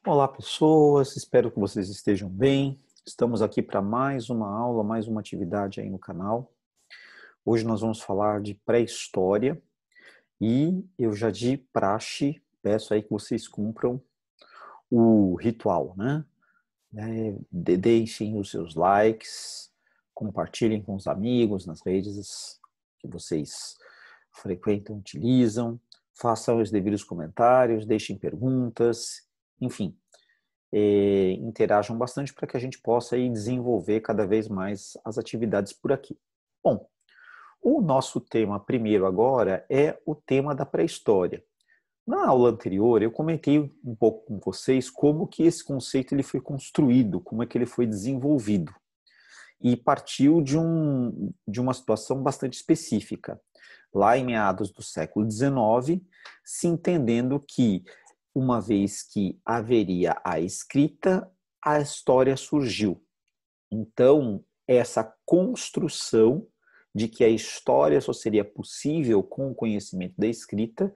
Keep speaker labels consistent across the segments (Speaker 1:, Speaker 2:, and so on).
Speaker 1: Olá, pessoas, espero que vocês estejam bem. Estamos aqui para mais uma aula, mais uma atividade aí no canal. Hoje nós vamos falar de pré-história e eu já de praxe peço aí que vocês cumpram o ritual, né? Deixem os seus likes, compartilhem com os amigos nas redes que vocês frequentam, utilizam, façam os devidos comentários, deixem perguntas, enfim. Interajam bastante para que a gente possa aí desenvolver cada vez mais as atividades por aqui. Bom, o nosso tema primeiro agora é o tema da pré-história. Na aula anterior eu comentei um pouco com vocês como que esse conceito ele foi construído, como é que ele foi desenvolvido. E partiu de uma situação bastante específica. Lá em meados do século XIX, se entendendo que uma vez que haveria a escrita, a história surgiu. Então, essa construção de que a história só seria possível com o conhecimento da escrita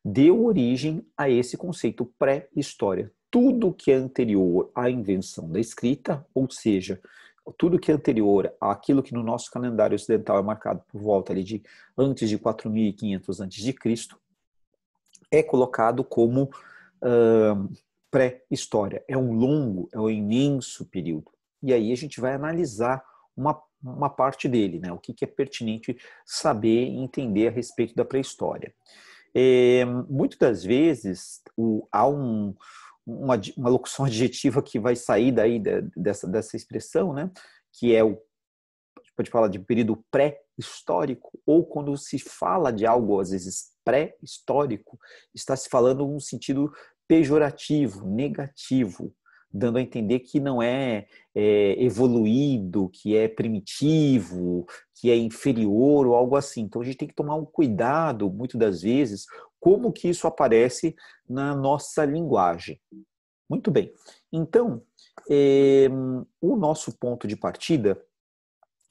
Speaker 1: deu origem a esse conceito pré-história. Tudo que é anterior à invenção da escrita, ou seja, tudo que é anterior àquilo que no nosso calendário ocidental é marcado por volta ali de antes de 4.500 a.C., é colocado como pré-história. É um longo, é um imenso período. E aí a gente vai analisar uma parte dele, né? O que é pertinente saber e entender a respeito da pré-história. Muitas das vezes há uma locução adjetiva que vai sair daí dessa expressão, né? Que é pode falar de período pré-histórico, ou quando se fala de algo, às vezes, pré-histórico, está se falando num sentido pejorativo, negativo, dando a entender que não é evoluído, que é primitivo, que é inferior ou algo assim. Então a gente tem que tomar um cuidado, muitas das vezes, como que isso aparece na nossa linguagem. Muito bem. Então, o nosso ponto de partida,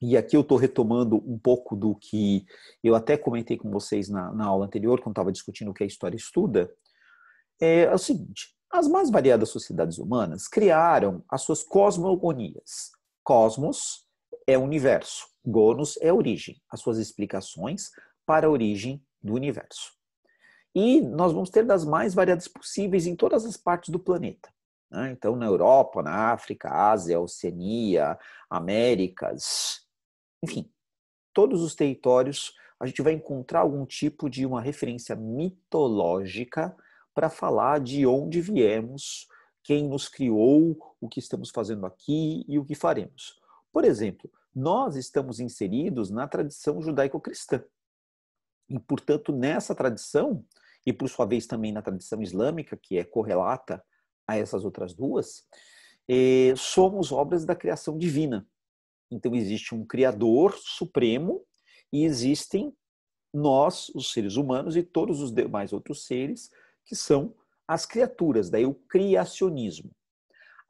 Speaker 1: e aqui eu estou retomando um pouco do que eu até comentei com vocês na aula anterior, quando estava discutindo o que a história estuda, é o seguinte: as mais variadas sociedades humanas criaram as suas cosmogonias. Cosmos é universo, gonos é origem, as suas explicações para a origem do universo. E nós vamos ter das mais variadas possíveis em todas as partes do planeta. Então, na Europa, na África, Ásia, Oceania, Américas, enfim, todos os territórios a gente vai encontrar algum tipo de uma referência mitológica para falar de onde viemos, quem nos criou, o que estamos fazendo aqui e o que faremos. Por exemplo, nós estamos inseridos na tradição judaico-cristã. E, portanto, nessa tradição, e por sua vez também na tradição islâmica, que é correlata a essas outras duas, somos obras da criação divina. Então existe um Criador supremo e existem nós, os seres humanos, e todos os demais outros seres, que são as criaturas, daí o criacionismo.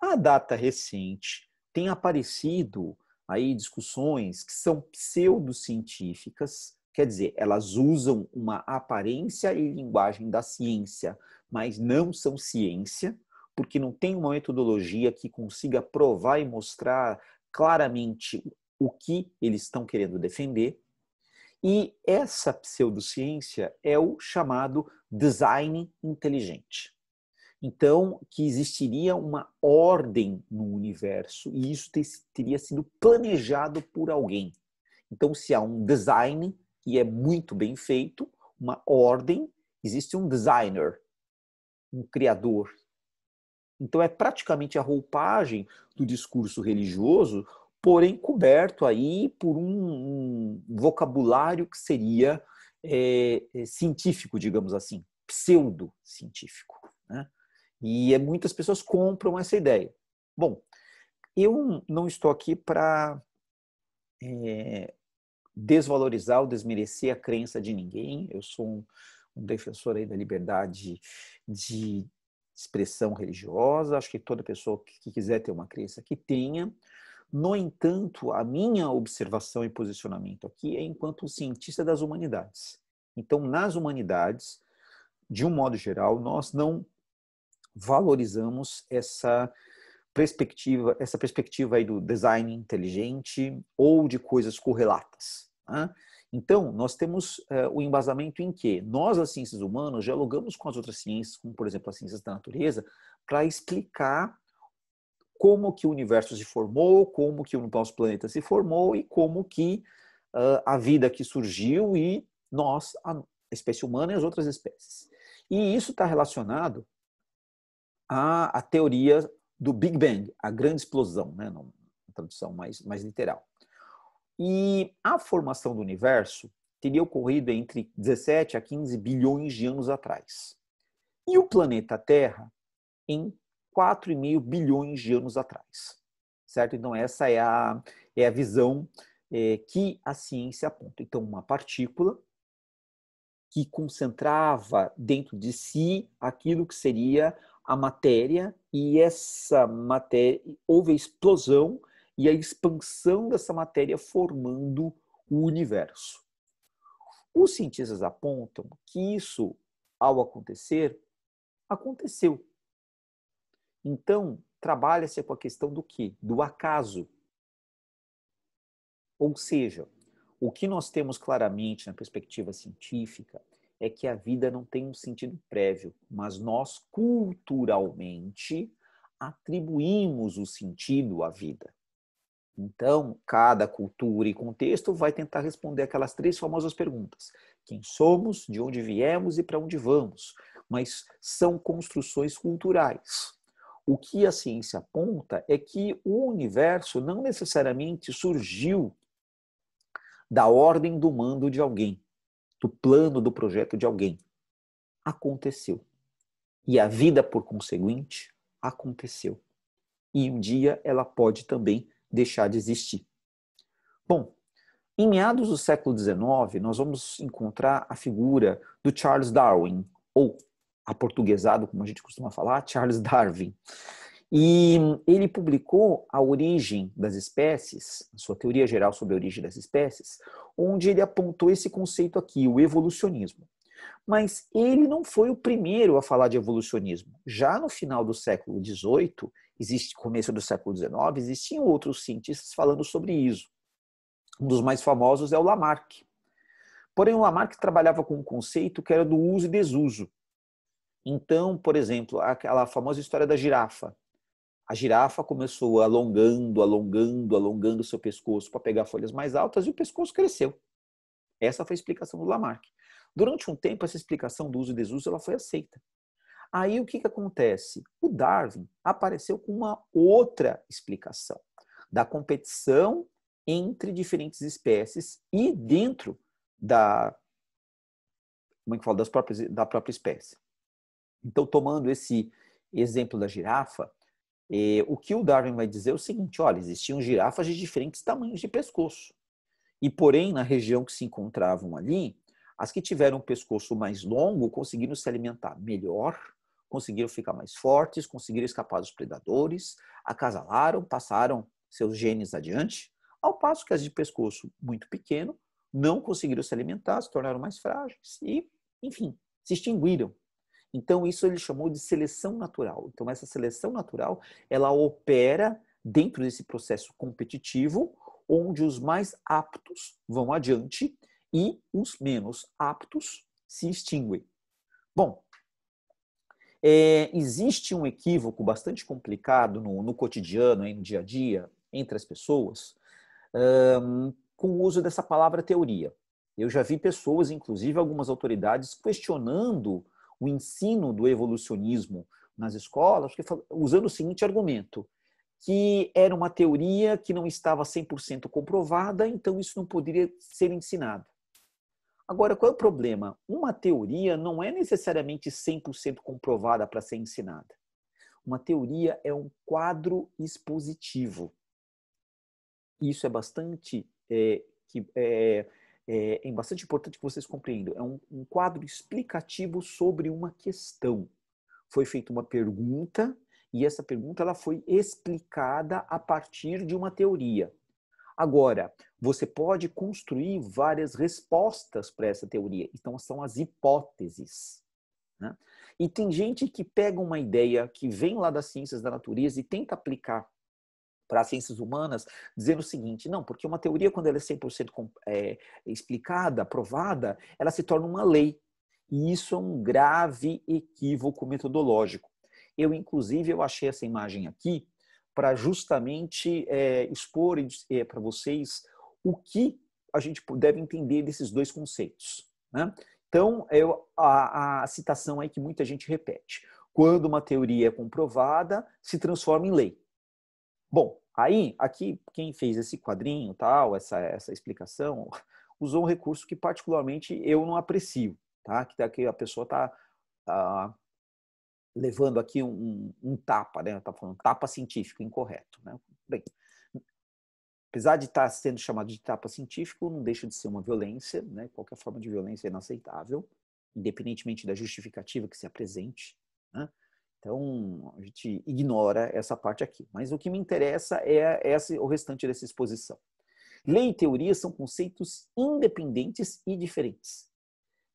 Speaker 1: A data recente tem aparecido aí discussões que são pseudocientíficas, quer dizer, elas usam uma aparência e linguagem da ciência, mas não são ciência, porque não tem uma metodologia que consiga provar e mostrar claramente o que eles estão querendo defender. E essa pseudociência é o chamado design inteligente. Então, que existiria uma ordem no universo e isso teria sido planejado por alguém. Então, se há um design que é muito bem feito, uma ordem, existe um designer, um criador. Então, é praticamente a roupagem do discurso religioso, porém coberto aí por um vocabulário que seria científico, digamos assim, pseudo-científico, né? E muitas pessoas compram essa ideia. Bom, eu não estou aqui para desvalorizar ou desmerecer a crença de ninguém. Eu sou um defensor aí da liberdade de expressão religiosa. Acho que toda pessoa que quiser ter uma crença que tenha. No entanto, a minha observação e posicionamento aqui é enquanto cientista das humanidades. Então, nas humanidades, de um modo geral, nós não valorizamos essa perspectiva aí do design inteligente ou de coisas correlatas. Né? Então, nós temos o embasamento em que nós, as ciências humanas, dialogamos com as outras ciências, como, por exemplo, as ciências da natureza, para explicar como que o universo se formou, como que o nosso planeta se formou e como que a vida que surgiu e nós, a espécie humana e as outras espécies. E isso está relacionado à teoria do Big Bang, a grande explosão, né, na tradução mais literal. E a formação do universo teria ocorrido entre 17 a 15 bilhões de anos atrás. E o planeta Terra em 4,5 bilhões de anos atrás. Certo? Então, essa é a visão que a ciência aponta. Então, uma partícula que concentrava dentro de si aquilo que seria a matéria, e essa matéria, houve a explosão e a expansão dessa matéria formando o universo. Os cientistas apontam que isso, ao acontecer, aconteceu. Então, trabalha-se com a questão do quê? Do acaso. Ou seja, o que nós temos claramente na perspectiva científica é que a vida não tem um sentido prévio, mas nós culturalmente atribuímos o sentido à vida. Então, cada cultura e contexto vai tentar responder aquelas 3 famosas perguntas: quem somos, de onde viemos e para onde vamos? Mas são construções culturais. O que a ciência aponta é que o universo não necessariamente surgiu da ordem do mando de alguém, do plano, do projeto de alguém. Aconteceu. E a vida, por conseguinte, aconteceu. E um dia ela pode também deixar de existir. Bom, em meados do século XIX, nós vamos encontrar a figura do Charles Darwin, ou aportuguesado, como a gente costuma falar, Charles Darwin. E ele publicou A Origem das Espécies, sua teoria geral sobre a origem das espécies, onde ele apontou esse conceito aqui, o evolucionismo. Mas ele não foi o primeiro a falar de evolucionismo. Já no final do século XVIII, começo do século XIX, existiam outros cientistas falando sobre isso. Um dos mais famosos é o Lamarck. Porém, o Lamarck trabalhava com um conceito que era do uso e desuso. Então, por exemplo, aquela famosa história da girafa. A girafa começou alongando seu pescoço para pegar folhas mais altas e o pescoço cresceu. Essa foi a explicação do Lamarck. Durante um tempo, essa explicação do uso e desuso ela foi aceita. Aí o que acontece? O Darwin apareceu com uma outra explicação da competição entre diferentes espécies e dentro da própria espécie. Então, tomando esse exemplo da girafa, o que o Darwin vai dizer é o seguinte: olha, existiam girafas de diferentes tamanhos de pescoço. E, porém, na região que se encontravam ali, as que tiveram um pescoço mais longo conseguiram se alimentar melhor, conseguiram ficar mais fortes, conseguiram escapar dos predadores, acasalaram, passaram seus genes adiante, ao passo que as de pescoço muito pequeno não conseguiram se alimentar, se tornaram mais frágeis e, enfim, se extinguiram. Então, isso ele chamou de seleção natural. Então, essa seleção natural, ela opera dentro desse processo competitivo, onde os mais aptos vão adiante e os menos aptos se extinguem. Bom, existe um equívoco bastante complicado no cotidiano, no dia a dia, entre as pessoas, com o uso dessa palavra teoria. Eu já vi pessoas, inclusive algumas autoridades, questionando o ensino do evolucionismo nas escolas, usando o seguinte argumento: que era uma teoria que não estava 100% comprovada, então isso não poderia ser ensinado. Agora, qual é o problema? Uma teoria não é necessariamente 100% comprovada para ser ensinada. Uma teoria é um quadro expositivo. Isso é bastante bastante importante que vocês compreendam. É um quadro explicativo sobre uma questão. Foi feita uma pergunta e essa pergunta ela foi explicada a partir de uma teoria. Agora, você pode construir várias respostas para essa teoria. Então, são as hipóteses. Né? E tem gente que pega uma ideia que vem lá das ciências da natureza e tenta aplicar para as ciências humanas, dizendo o seguinte, não, porque uma teoria, quando ela é 100% explicada, provada, ela se torna uma lei. E isso é um grave equívoco metodológico. Inclusive, eu achei essa imagem aqui para justamente expor para vocês o que a gente deve entender desses dois conceitos, né? Então, a citação aí que muita gente repete. Quando uma teoria é comprovada, se transforma em lei. Bom, aí, aqui, quem fez esse quadrinho, tal, essa explicação, usou um recurso que particularmente eu não aprecio, tá? Que a pessoa está levando aqui um tapa, né? Está falando tapa científico, incorreto, né? Bem, apesar de estar sendo chamado de tapa científico, não deixa de ser uma violência, né? Qualquer forma de violência é inaceitável, independentemente da justificativa que se apresente, né? Então, a gente ignora essa parte aqui. Mas o que me interessa é o restante dessa exposição. Lei e teoria são conceitos independentes e diferentes.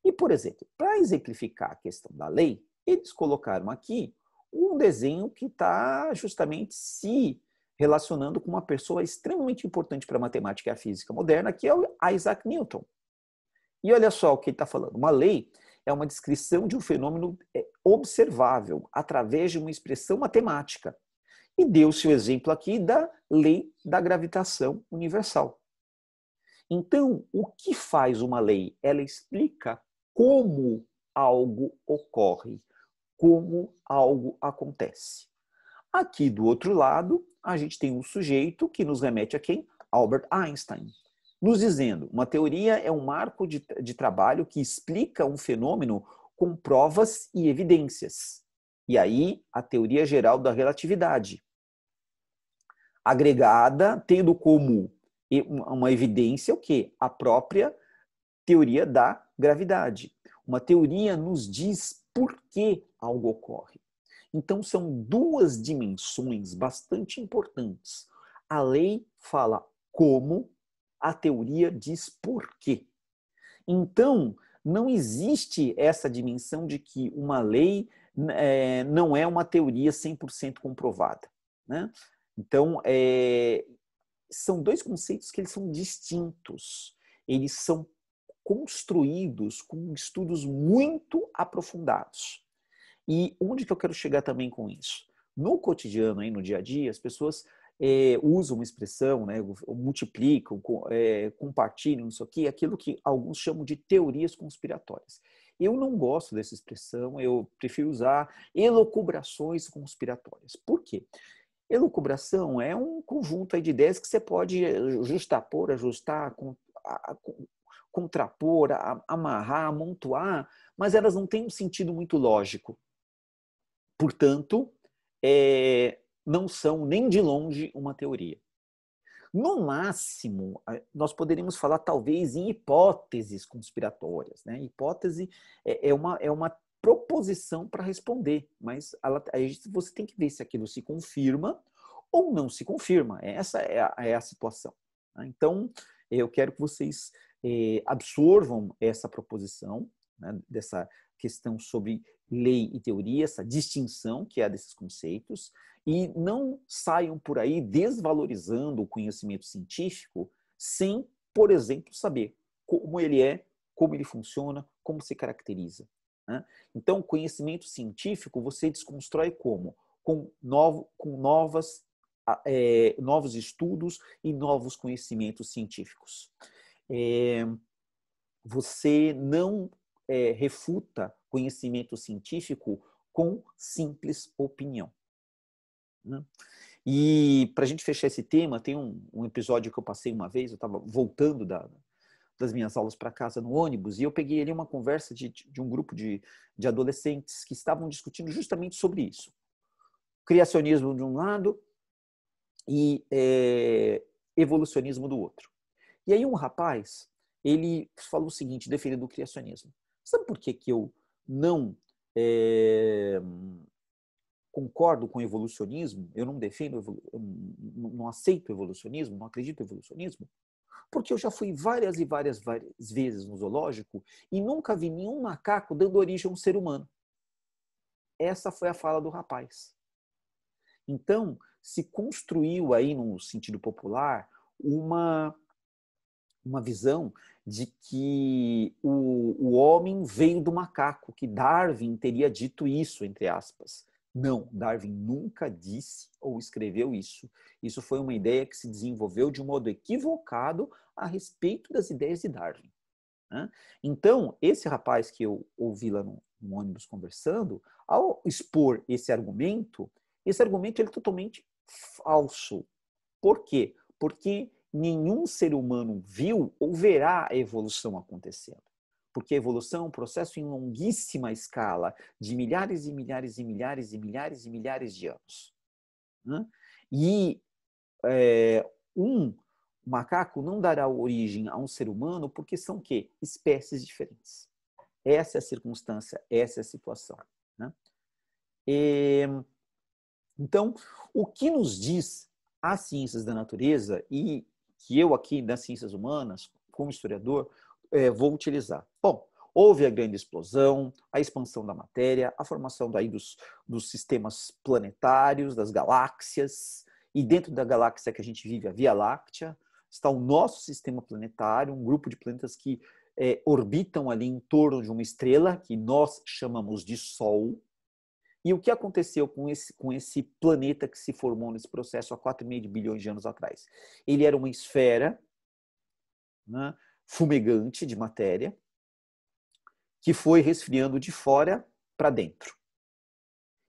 Speaker 1: E, por exemplo, para exemplificar a questão da lei, eles colocaram aqui um desenho que está justamente se relacionando com uma pessoa extremamente importante para a matemática e a física moderna, que é o Isaac Newton. E olha só o que ele está falando. Uma lei é uma descrição de um fenômeno observável através de uma expressão matemática. E deu-se o exemplo aqui da lei da gravitação universal. Então, o que faz uma lei? Ela explica como algo ocorre, como algo acontece. Aqui do outro lado, a gente tem um sujeito que nos remete a quem? Albert Einstein. Nos dizendo, uma teoria é um marco de trabalho que explica um fenômeno com provas e evidências. E aí, a teoria geral da relatividade, agregada, tendo como uma evidência o quê? A própria teoria da gravidade. Uma teoria nos diz por que algo ocorre. Então, são duas dimensões bastante importantes. A lei fala como, a teoria diz por quê. Então, não existe essa dimensão de que uma lei não é uma teoria 100% comprovada, né? Então, são dois conceitos que eles são distintos. Eles são construídos com estudos muito aprofundados. E onde que eu quero chegar também com isso? No cotidiano, aí, no dia a dia, as pessoas usam uma expressão, né, multiplicam, compartilham, isso aqui, aquilo que alguns chamam de teorias conspiratórias. Eu não gosto dessa expressão, eu prefiro usar elucubrações conspiratórias. Por quê? Elucubração é um conjunto aí de ideias que você pode justapor, ajustar, contrapor, amarrar, amontoar, mas elas não têm um sentido muito lógico. Portanto, não são nem de longe uma teoria. No máximo, nós poderíamos falar talvez em hipóteses conspiratórias, né? Hipótese é uma proposição para responder, mas aí você tem que ver se aquilo se confirma ou não se confirma. Essa é a situação. Tá? Então, eu quero que vocês absorvam essa proposição, né, dessa questão sobre lei e teoria, essa distinção que há desses conceitos, e não saiam por aí desvalorizando o conhecimento científico sem, por exemplo, saber como ele é, como ele funciona, como se caracteriza. Né? Então, conhecimento científico você desconstrói como? Com novos estudos e novos conhecimentos científicos. Você não refuta conhecimento científico com simples opinião. Né? E para a gente fechar esse tema, tem um episódio que eu passei uma vez, eu estava voltando das minhas aulas para casa no ônibus, e eu peguei ali uma conversa de um grupo de adolescentes que estavam discutindo justamente sobre isso. Criacionismo de um lado e evolucionismo do outro. E aí um rapaz, ele falou o seguinte, defendendo o criacionismo. Sabe por que eu não concordo com o evolucionismo? Eu não defendo, eu não aceito o evolucionismo, não acredito no evolucionismo? Porque eu já fui várias e várias vezes no zoológico e nunca vi nenhum macaco dando origem a um ser humano. Essa foi a fala do rapaz. Então, se construiu aí, no sentido popular, uma visão de que o homem veio do macaco, que Darwin teria dito isso, entre aspas. Não, Darwin nunca disse ou escreveu isso. Isso foi uma ideia que se desenvolveu de um modo equivocado a respeito das ideias de Darwin. Né? Então, esse rapaz que eu ouvi lá no ônibus conversando, ao expor esse argumento ele é totalmente falso. Por quê? Porque nenhum ser humano viu ou verá a evolução acontecendo. Porque a evolução é um processo em longuíssima escala, de milhares e milhares e milhares e milhares e milhares de anos. Né? E um macaco não dará origem a um ser humano porque são o quê? Espécies diferentes. Essa é a circunstância, essa é a situação. Né? Então, o que nos diz as ciências da natureza e que eu aqui das ciências humanas, como historiador, vou utilizar? Bom, houve a grande explosão, a expansão da matéria, a formação daí dos sistemas planetários, das galáxias, e dentro da galáxia que a gente vive, a Via Láctea, está o nosso sistema planetário, um grupo de planetas que orbitam ali em torno de uma estrela, que nós chamamos de Sol. E o que aconteceu com esse planeta que se formou nesse processo há 4,5 bilhões de anos atrás? Ele era uma esfera, né, fumegante de matéria, que foi resfriando de fora para dentro.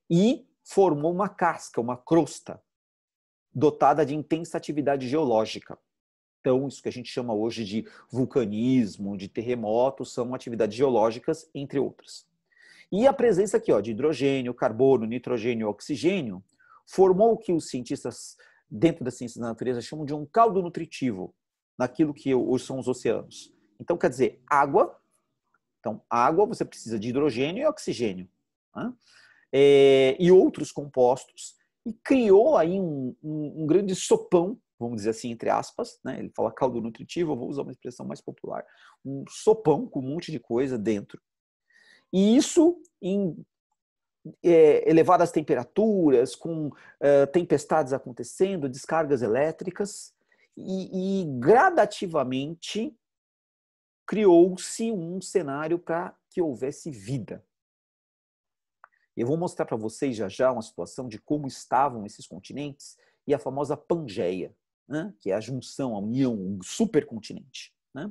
Speaker 1: E formou uma casca, uma crosta, dotada de intensa atividade geológica. Então, isso que a gente chama hoje de vulcanismo, de terremotos, são atividades geológicas, entre outras. E a presença aqui, de hidrogênio, carbono, nitrogênio e oxigênio formou o que os cientistas dentro da ciência da natureza chamam de um caldo nutritivo naquilo que hoje são os oceanos. Então, quer dizer, água. Então, água você precisa de hidrogênio e oxigênio. Né? E outros compostos. E criou aí um grande sopão, vamos dizer assim, entre aspas. Né? Ele fala caldo nutritivo, eu vou usar uma expressão mais popular. Um sopão com um monte de coisa dentro. E isso em elevadas temperaturas, com tempestades acontecendo, descargas elétricas, e gradativamente criou-se um cenário para que houvesse vida. Eu vou mostrar para vocês já uma situação de como estavam esses continentes e a famosa Pangeia, né? Que é a junção, a união, um supercontinente. Né?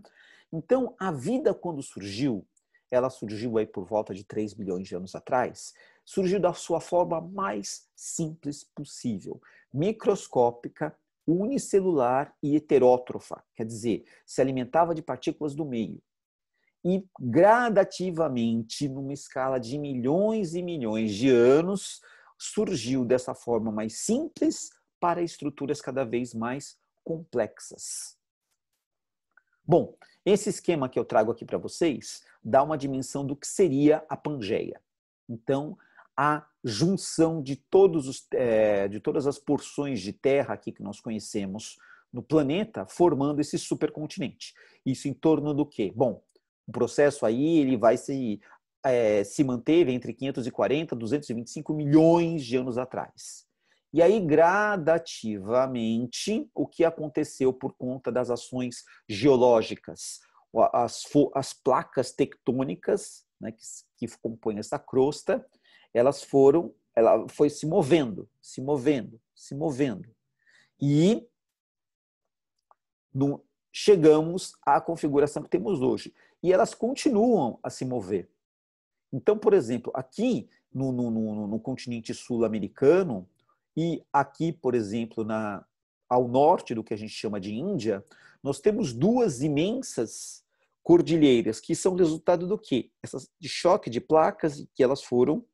Speaker 1: Então, a vida, quando surgiu, ela surgiu aí por volta de 3 bilhões de anos atrás, surgiu da sua forma mais simples possível, microscópica, unicelular e heterótrofa, quer dizer, se alimentava de partículas do meio. E gradativamente, numa escala de milhões e milhões de anos, surgiu dessa forma mais simples para estruturas cada vez mais complexas. Bom, esse esquema que eu trago aqui para vocês dá uma dimensão do que seria a Pangeia. Então, a junção de todas as porções de terra aqui que nós conhecemos no planeta, formando esse supercontinente. Isso em torno do quê? Bom, o processo aí ele vai se manteve entre 540 e 225 milhões de anos atrás. E aí, gradativamente, o que aconteceu por conta das ações geológicas? As placas tectônicas, né, que compõem essa crosta, ela foi se movendo, se movendo, se movendo. E chegamos à configuração que temos hoje. E elas continuam a se mover. Então, por exemplo, aqui no continente sul-americano, e aqui, por exemplo, ao norte do que a gente chama de Índia, nós temos duas imensas cordilheiras, que são resultado do quê? De choque de placas, que elas foram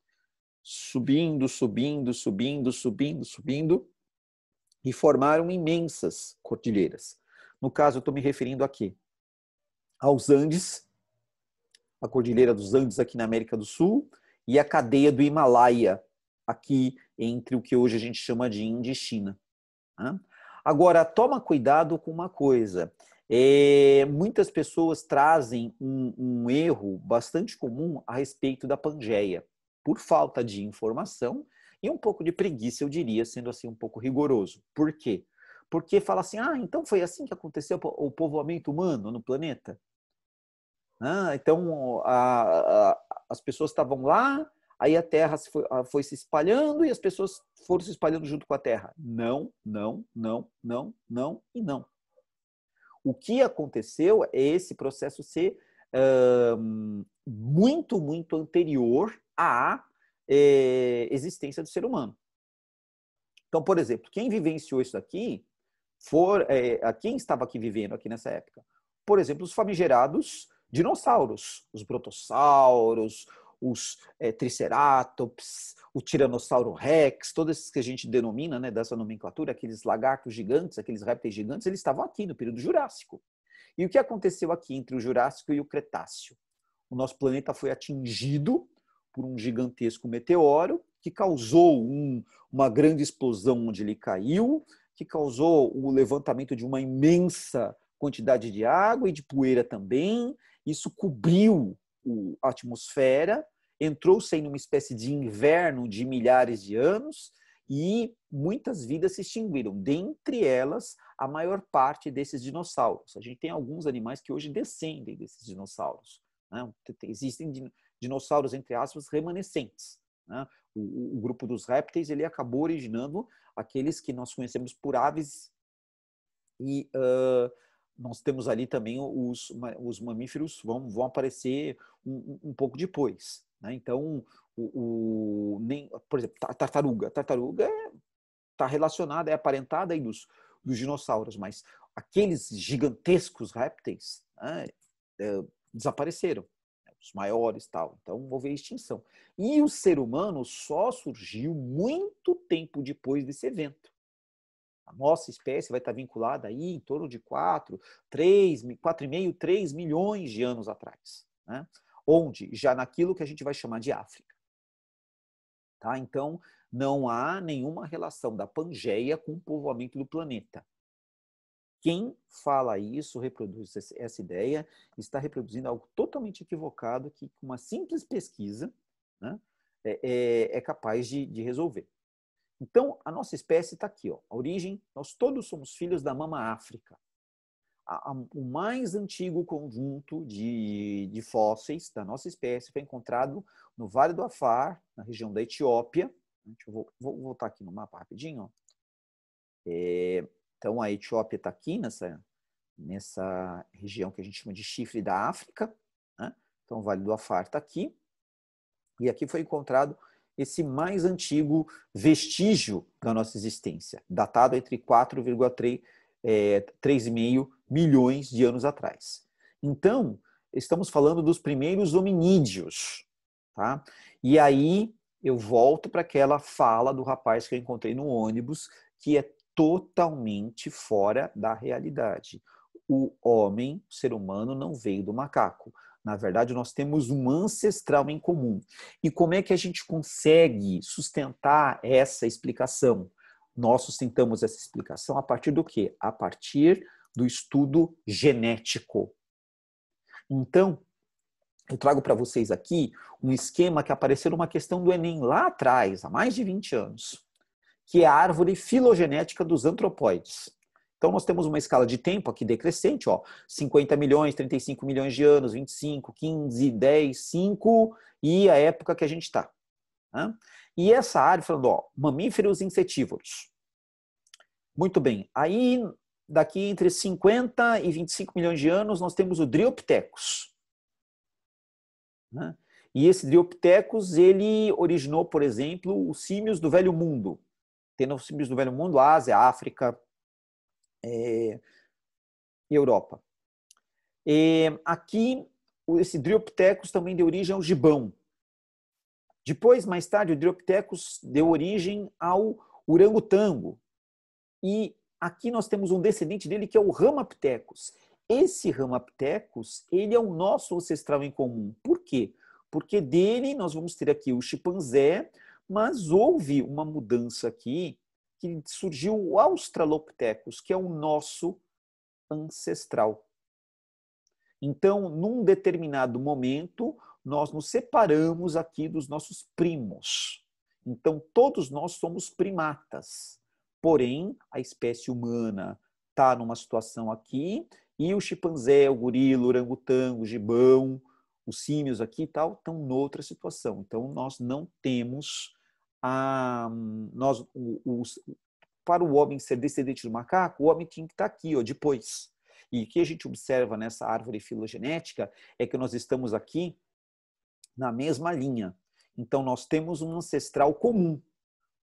Speaker 1: subindo, subindo, subindo, subindo, subindo, e formaram imensas cordilheiras. No caso, eu estou me referindo aqui aos Andes, a Cordilheira dos Andes aqui na América do Sul, e a cadeia do Himalaia, aqui entre o que hoje a gente chama de Índia e China. Agora, toma cuidado com uma coisa. Muitas pessoas trazem um erro bastante comum a respeito da Pangeia. por falta de informação e um pouco de preguiça, eu diria, sendo assim um pouco rigoroso. Por quê? Porque fala assim, então foi assim que aconteceu o povoamento humano no planeta? Então, as pessoas estavam lá, aí a Terra foi se espalhando e as pessoas foram se espalhando junto com a Terra. Não, não, não, não, não e não. O que aconteceu é esse processo ser muito, muito anterior à existência do ser humano. Então, por exemplo, quem vivenciou isso aqui, quem estava aqui vivendo aqui nessa época? Por exemplo, os famigerados dinossauros, os brotossauros, os triceratops, o tiranossauro rex, todos esses que a gente denomina, né, dessa nomenclatura, aqueles lagartos gigantes, aqueles répteis gigantes, eles estavam aqui no período Jurássico. E o que aconteceu aqui entre o Jurássico e o Cretáceo? O nosso planeta foi atingido por um gigantesco meteoro que causou uma grande explosão onde ele caiu, que causou o levantamento de uma imensa quantidade de água e de poeira também. Isso cobriu a atmosfera, entrou-se em uma espécie de inverno de milhares de anos e muitas vidas se extinguiram. Dentre elas, a maior parte desses dinossauros. A gente tem alguns animais que hoje descendem desses dinossauros. Existem dinossauros, entre aspas, remanescentes. O grupo dos répteis ele acabou originando aqueles que nós conhecemos por aves e nós temos ali também os mamíferos vão aparecer um pouco depois. Então, por exemplo, a tartaruga está relacionada, é aparentada aí dos dinossauros, mas aqueles gigantescos répteis desapareceram, os maiores tal. Então, houve a extinção. E o ser humano só surgiu muito tempo depois desse evento. A nossa espécie vai estar vinculada aí em torno de 4,5, 3 milhões de anos atrás. Onde? Já naquilo que a gente vai chamar de África. Então, não há nenhuma relação da Pangeia com o povoamento do planeta. Quem fala isso, reproduz essa ideia, está reproduzindo algo totalmente equivocado que, com uma simples pesquisa, é capaz de resolver. Então, a nossa espécie está aqui. A origem, nós todos somos filhos da mama África. O mais antigo conjunto de fósseis da nossa espécie foi encontrado no Vale do Afar, na região da Etiópia. Vou voltar aqui no mapa rapidinho. Então, a Etiópia está aqui nessa região que a gente chama de chifre da África. Então, o Vale do Afar está aqui. E aqui foi encontrado esse mais antigo vestígio da nossa existência, datado entre 4,3 milhões de anos atrás. Então, estamos falando dos primeiros hominídeos. E aí eu volto para aquela fala do rapaz que eu encontrei no ônibus, que é totalmente fora da realidade. O homem, o ser humano, não veio do macaco. Na verdade, nós temos um ancestral em comum. E como é que a gente consegue sustentar essa explicação? Nós sustentamos essa explicação a partir do quê? A partir do estudo genético. Então, eu trago para vocês aqui um esquema que apareceu numa questão do Enem lá atrás, há mais de 20 anos, que é a árvore filogenética dos antropóides. Então, nós temos uma escala de tempo aqui decrescente, 50 milhões, 35 milhões de anos, 25, 15, 10, 5 e a época que a gente está. E essa árvore falando, mamíferos insetívoros. Muito bem. Aí, daqui entre 50 e 25 milhões de anos, nós temos o Dryopithecus. E esse Dryopithecus, ele originou, por exemplo, os símios do Velho Mundo. Tendo os símios do Velho Mundo, Ásia, África, e Europa. Aqui, esse Dryopithecus também deu origem ao gibão. Depois, mais tarde, o Dryopithecus deu origem ao orangotango. E aqui nós temos um descendente dele que é o Ramapithecus. Esse Ramapithecus, ele é o nosso ancestral em comum. Por quê? Porque dele nós vamos ter aqui o chimpanzé, mas houve uma mudança aqui que surgiu o Australopithecus, que é o nosso ancestral. Então, num determinado momento, nós nos separamos aqui dos nossos primos. Então, todos nós somos primatas. Porém, a espécie humana está numa situação aqui e o chimpanzé, o gorila, o orangotango, o gibão, os símios aqui e tal, estão noutra situação. Então, nós não temos para o homem ser descendente do macaco, o homem tinha que estar aqui, ó, depois. E o que a gente observa nessa árvore filogenética é que nós estamos aqui na mesma linha. Então, nós temos um ancestral comum.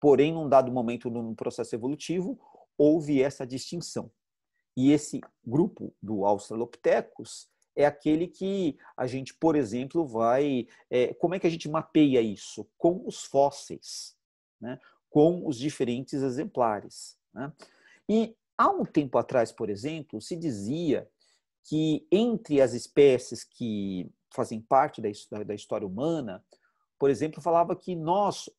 Speaker 1: Porém, num dado momento no processo evolutivo, houve essa distinção. E esse grupo do Australopithecus é aquele que a gente, por exemplo, vai... como é que a gente mapeia isso? Com os fósseis, né? Com os diferentes exemplares, né? E há um tempo atrás, por exemplo, se dizia que entre as espécies que fazem parte da história humana, por exemplo, falava que nós,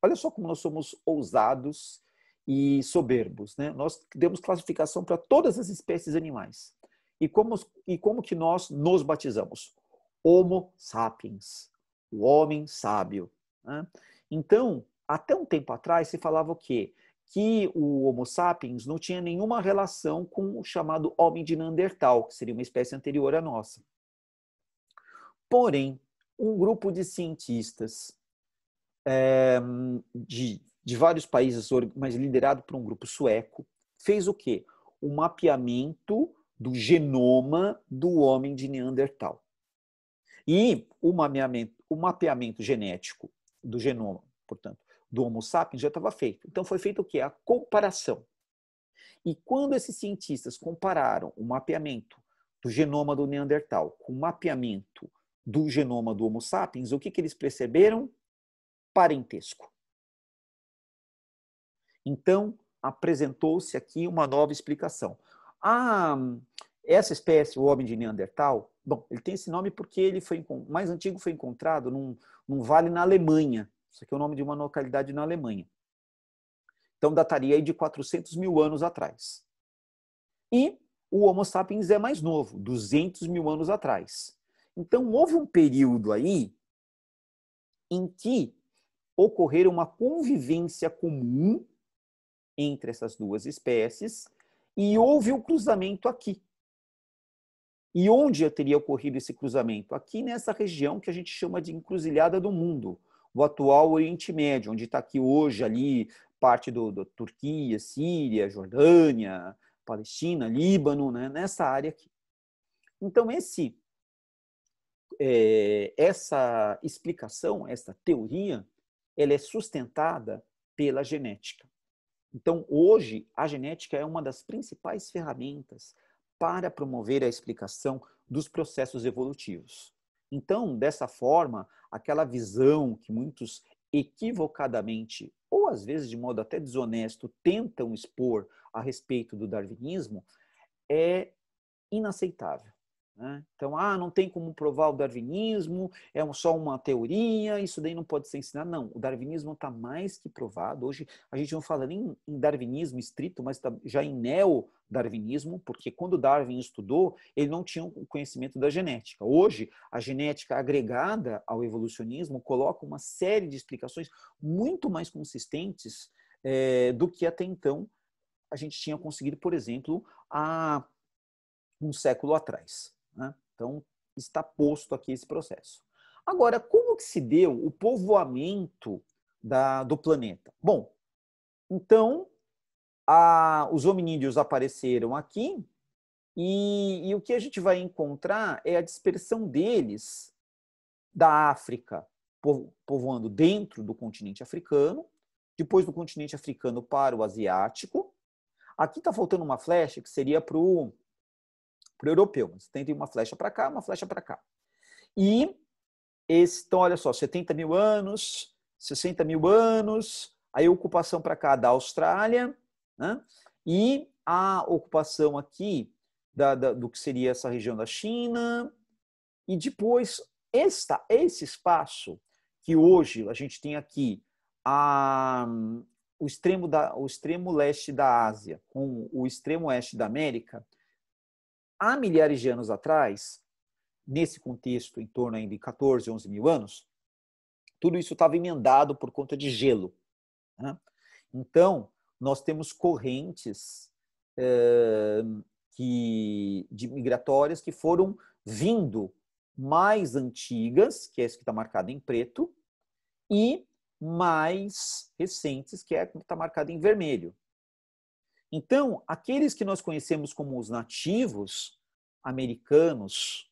Speaker 1: olha só como nós somos ousados e soberbos, né? Nós demos classificação para todas as espécies animais. E como que nós nos batizamos? Homo sapiens, o homem sábio, né? Então, até um tempo atrás, se falava o quê? Que o Homo sapiens não tinha nenhuma relação com o chamado homem de Neandertal, que seria uma espécie anterior à nossa. Porém, um grupo de cientistas de vários países, mas liderado por um grupo sueco, fez o quê? O mapeamento do genoma do homem de Neandertal. E o mapeamento genético do genoma, portanto, do Homo sapiens já estava feito. Então foi feito o quê? A comparação. E quando esses cientistas compararam o mapeamento do genoma do Neandertal com o mapeamento do genoma do Homo sapiens, o que eles perceberam? Parentesco. Então, apresentou-se aqui uma nova explicação. Essa espécie, o homem de Neandertal, bom, ele tem esse nome porque ele o mais antigo foi encontrado num vale na Alemanha. Isso aqui é o nome de uma localidade na Alemanha. Então, dataria aí de 400 mil anos atrás. E o Homo sapiens é mais novo, 200 mil anos atrás. Então, houve um período aí em que ocorreram uma convivência comum entre essas duas espécies e houve o cruzamento aqui. E onde teria ocorrido esse cruzamento? Aqui nessa região que a gente chama de encruzilhada do mundo, o atual Oriente Médio, onde está aqui hoje ali parte da Turquia, Síria, Jordânia, Palestina, Líbano, né? Nessa área aqui. Então essa explicação, essa teoria, ela é sustentada pela genética. Então, hoje, a genética é uma das principais ferramentas para promover a explicação dos processos evolutivos. Então, dessa forma, aquela visão que muitos equivocadamente, ou às vezes de modo até desonesto, tentam expor a respeito do darwinismo, é inaceitável. Então, não tem como provar o darwinismo, é só uma teoria, isso daí não pode ser ensinado. Não, o darwinismo está mais que provado. Hoje a gente não fala nem em darwinismo estrito, mas tá já em neo-darwinismo, porque quando Darwin estudou, ele não tinha o conhecimento da genética. Hoje, a genética agregada ao evolucionismo coloca uma série de explicações muito mais consistentes do que até então a gente tinha conseguido, por exemplo, há um século atrás. Então, está posto aqui esse processo. Agora, como que se deu o povoamento do planeta? Bom, então, os hominídeos apareceram aqui e o que a gente vai encontrar é a dispersão deles da África, povoando dentro do continente africano, depois do continente africano para o asiático. Aqui está faltando uma flecha que seria para o europeu. Você tem uma flecha para cá, uma flecha para cá. E, então, olha só, 70 mil anos, 60 mil anos, aí a ocupação para cá da Austrália, né? E a ocupação aqui do que seria essa região da China, e depois esse espaço que hoje a gente tem aqui o extremo leste da Ásia com o extremo oeste da América. Há milhares de anos atrás, nesse contexto, em torno aí de 14, 11 mil anos, tudo isso estava emendado por conta de gelo. Né? Então, nós temos correntes migratórias que foram vindo mais antigas, que é essa que está marcada em preto, e mais recentes, que é a que está marcada em vermelho. Então, aqueles que nós conhecemos como os nativos americanos,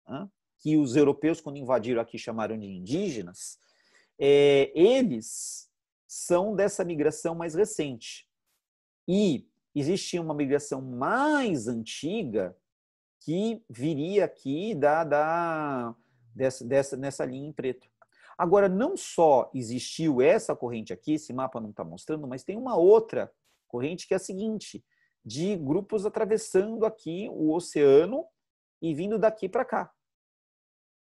Speaker 1: né, que os europeus, quando invadiram aqui, chamaram de indígenas, eles são dessa migração mais recente. E existia uma migração mais antiga que viria aqui nessa linha em preto. Agora, não só existiu essa corrente aqui, esse mapa não está mostrando, mas tem uma outra corrente que é a seguinte, de grupos atravessando aqui o oceano e vindo daqui para cá.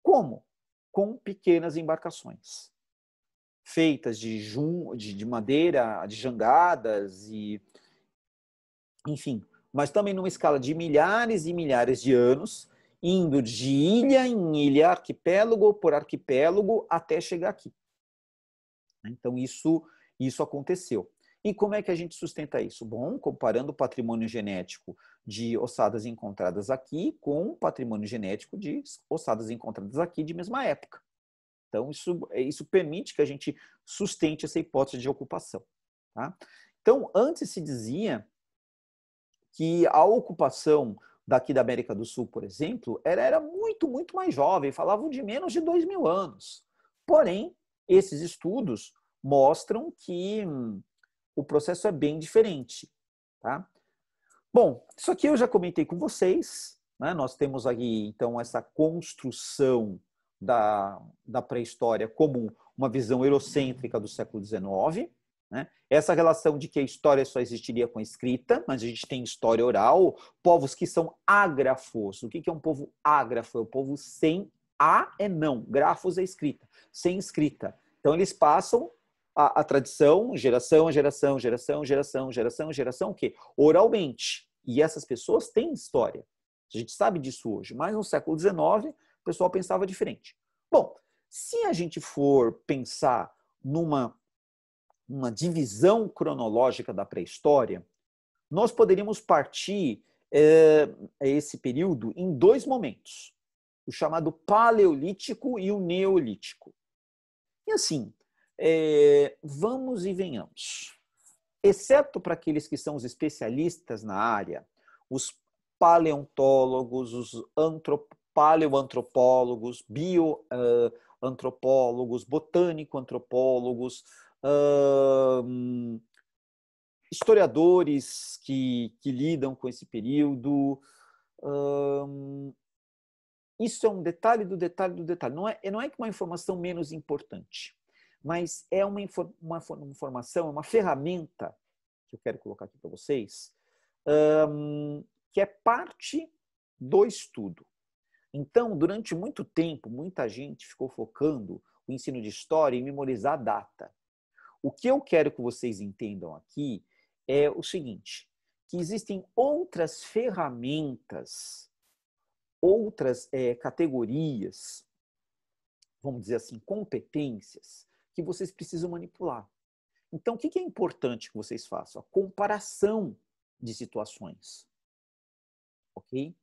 Speaker 1: Como? Com pequenas embarcações, feitas de madeira, de jangadas, enfim, mas também numa escala de milhares e milhares de anos, indo de ilha em ilha, arquipélago por arquipélago, até chegar aqui. Então, isso aconteceu. E como é que a gente sustenta isso? Bom, comparando o patrimônio genético de ossadas encontradas aqui com o patrimônio genético de ossadas encontradas aqui de mesma época. Então, isso permite que a gente sustente essa hipótese de ocupação. Tá? Então, antes se dizia que a ocupação daqui da América do Sul, por exemplo, era muito, muito mais jovem, falavam de menos de 2 mil anos. Porém, esses estudos mostram que o processo é bem diferente. Tá? Bom, isso aqui eu já comentei com vocês. Né? Nós temos aqui, então, essa construção da pré-história como uma visão eurocêntrica do século XIX. Né? Essa relação de que a história só existiria com a escrita, mas a gente tem história oral, povos que são ágrafos. O que é um povo ágrafo? É o povo sem A é não, grafos é escrita, sem escrita. Então eles passam a tradição, geração a geração, geração, geração, geração, geração, o quê? Oralmente. E essas pessoas têm história. A gente sabe disso hoje, mas no século XIX o pessoal pensava diferente. Bom, se a gente for pensar numa divisão cronológica da pré-história, nós poderíamos partir esse período em 2 momentos, o chamado Paleolítico e o Neolítico. E assim, vamos e venhamos. Exceto para aqueles que são os especialistas na área, os paleontólogos, os paleoantropólogos, bioantropólogos, botânico-antropólogos, historiadores que lidam com esse período. Isso é um detalhe do detalhe do detalhe. Não é que uma informação menos importante, mas é uma informação, é uma ferramenta que eu quero colocar aqui para vocês, que é parte do estudo. Então, durante muito tempo, muita gente ficou focando o ensino de história em memorizar a data. O que eu quero que vocês entendam aqui é o seguinte, que existem outras ferramentas, outras categorias, vamos dizer assim, competências, que vocês precisam manipular. Então, o que é importante que vocês façam? A comparação de situações. Ok?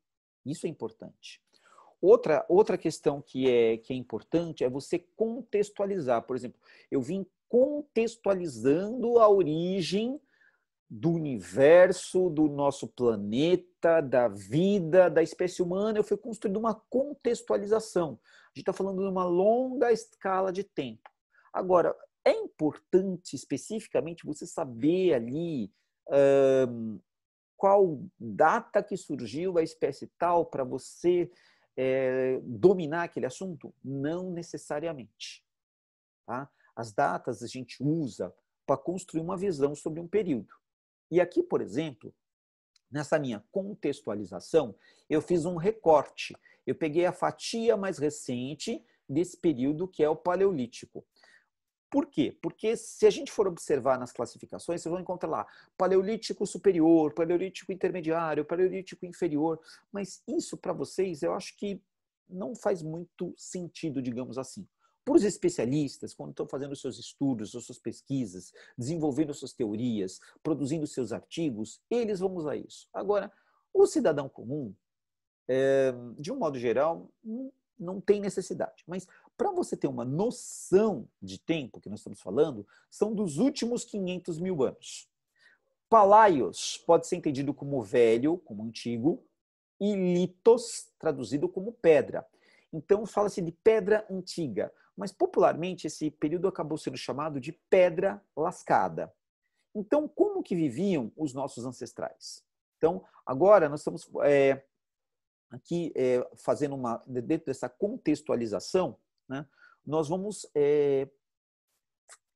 Speaker 1: Isso é importante. Outra questão que é importante é você contextualizar. Por exemplo, eu vim contextualizando a origem do universo, do nosso planeta, da vida, da espécie humana. Eu fui construindo uma contextualização. A gente está falando de uma longa escala de tempo. Agora, é importante especificamente você saber ali qual data que surgiu a espécie tal para você dominar aquele assunto? Não necessariamente. Tá? As datas a gente usa para construir uma visão sobre um período. E aqui, por exemplo, nessa minha contextualização, eu fiz um recorte. Eu peguei a fatia mais recente desse período, que é o Paleolítico. Por quê? Porque se a gente for observar nas classificações, vocês vão encontrar lá Paleolítico superior, Paleolítico intermediário, Paleolítico inferior. Mas isso, para vocês, eu acho que não faz muito sentido, digamos assim. Para os especialistas, quando estão fazendo seus estudos, suas pesquisas, desenvolvendo suas teorias, produzindo seus artigos, eles vão usar isso. Agora, o cidadão comum, de um modo geral, não tem necessidade. Mas para você ter uma noção de tempo que nós estamos falando, são dos últimos 500 mil anos. Palaios pode ser entendido como velho, como antigo, e litos, traduzido como pedra. Então, fala-se de pedra antiga, mas popularmente esse período acabou sendo chamado de pedra lascada. Então, como que viviam os nossos ancestrais? Então, agora nós estamos aqui fazendo dentro dessa contextualização, né, nós vamos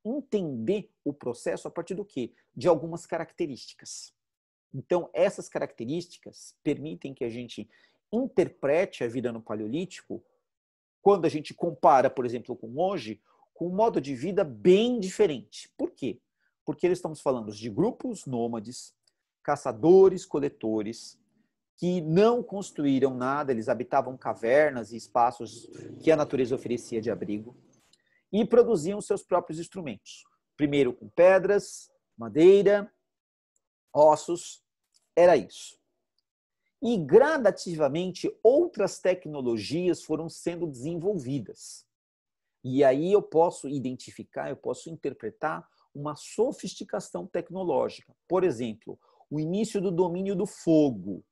Speaker 1: entender o processo a partir do quê? De algumas características. Então, essas características permitem que a gente interprete a vida no Paleolítico, quando a gente compara, por exemplo, com hoje, com um modo de vida bem diferente. Por quê? Porque estamos falando de grupos nômades, caçadores, coletores, que não construíram nada, eles habitavam cavernas e espaços que a natureza oferecia de abrigo, e produziam seus próprios instrumentos. Primeiro com pedras, madeira, ossos, era isso. E gradativamente outras tecnologias foram sendo desenvolvidas. E aí eu posso identificar, eu posso interpretar uma sofisticação tecnológica. Por exemplo, o início do domínio do fogo.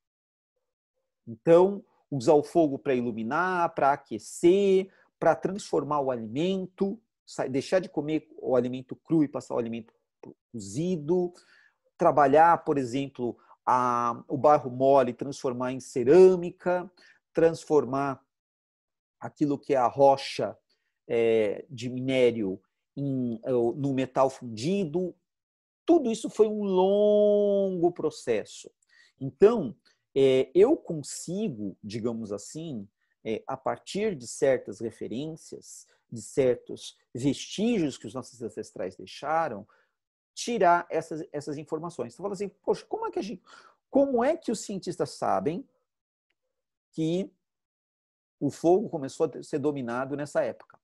Speaker 1: Então, usar o fogo para iluminar, para aquecer, para transformar o alimento, deixar de comer o alimento cru e passar o alimento cozido, trabalhar, por exemplo, o barro mole, transformar em cerâmica, transformar aquilo que é a rocha de minério no metal fundido. Tudo isso foi um longo processo. Então, eu consigo, digamos assim, a partir de certas referências, de certos vestígios que os nossos ancestrais deixaram, tirar essas informações. Então, fala assim, poxa, como é que os cientistas sabem que o fogo começou a ser dominado nessa época?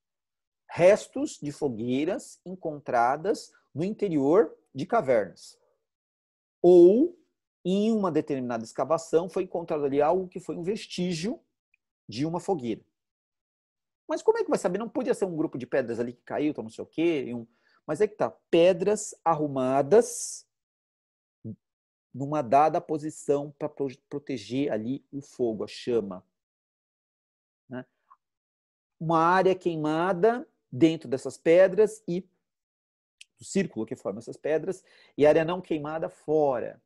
Speaker 1: Restos de fogueiras encontradas no interior de cavernas. Ou, em uma determinada escavação, foi encontrado ali algo que foi um vestígio de uma fogueira. Mas como é que vai saber? Não podia ser um grupo de pedras ali que caiu, não sei o quê. Mas é que tá, pedras arrumadas numa dada posição para proteger ali o fogo, a chama. Né? Uma área queimada dentro dessas pedras e do círculo que forma essas pedras, e área não queimada fora.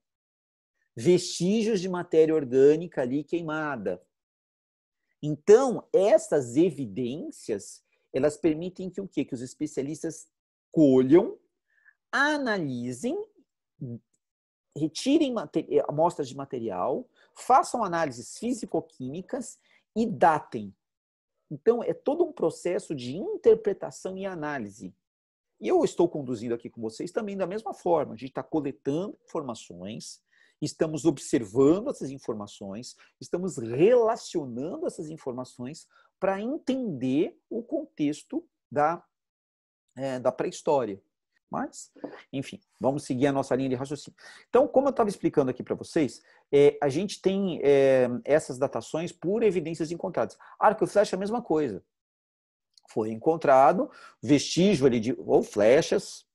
Speaker 1: Vestígios de matéria orgânica ali queimada. Então, essas evidências, elas permitem que o quê? Que os especialistas colham, analisem, retirem amostras de material, façam análises físico-químicas e datem. Então, é todo um processo de interpretação e análise. E eu estou conduzindo aqui com vocês também da mesma forma. A gente está coletando informações, estamos observando essas informações, estamos relacionando essas informações para entender o contexto da pré-história. Mas, enfim, vamos seguir a nossa linha de raciocínio. Então, como eu estava explicando aqui para vocês, a gente tem essas datações por evidências encontradas. Arco e flecha é a mesma coisa. Foi encontrado vestígio ali de ou flechas,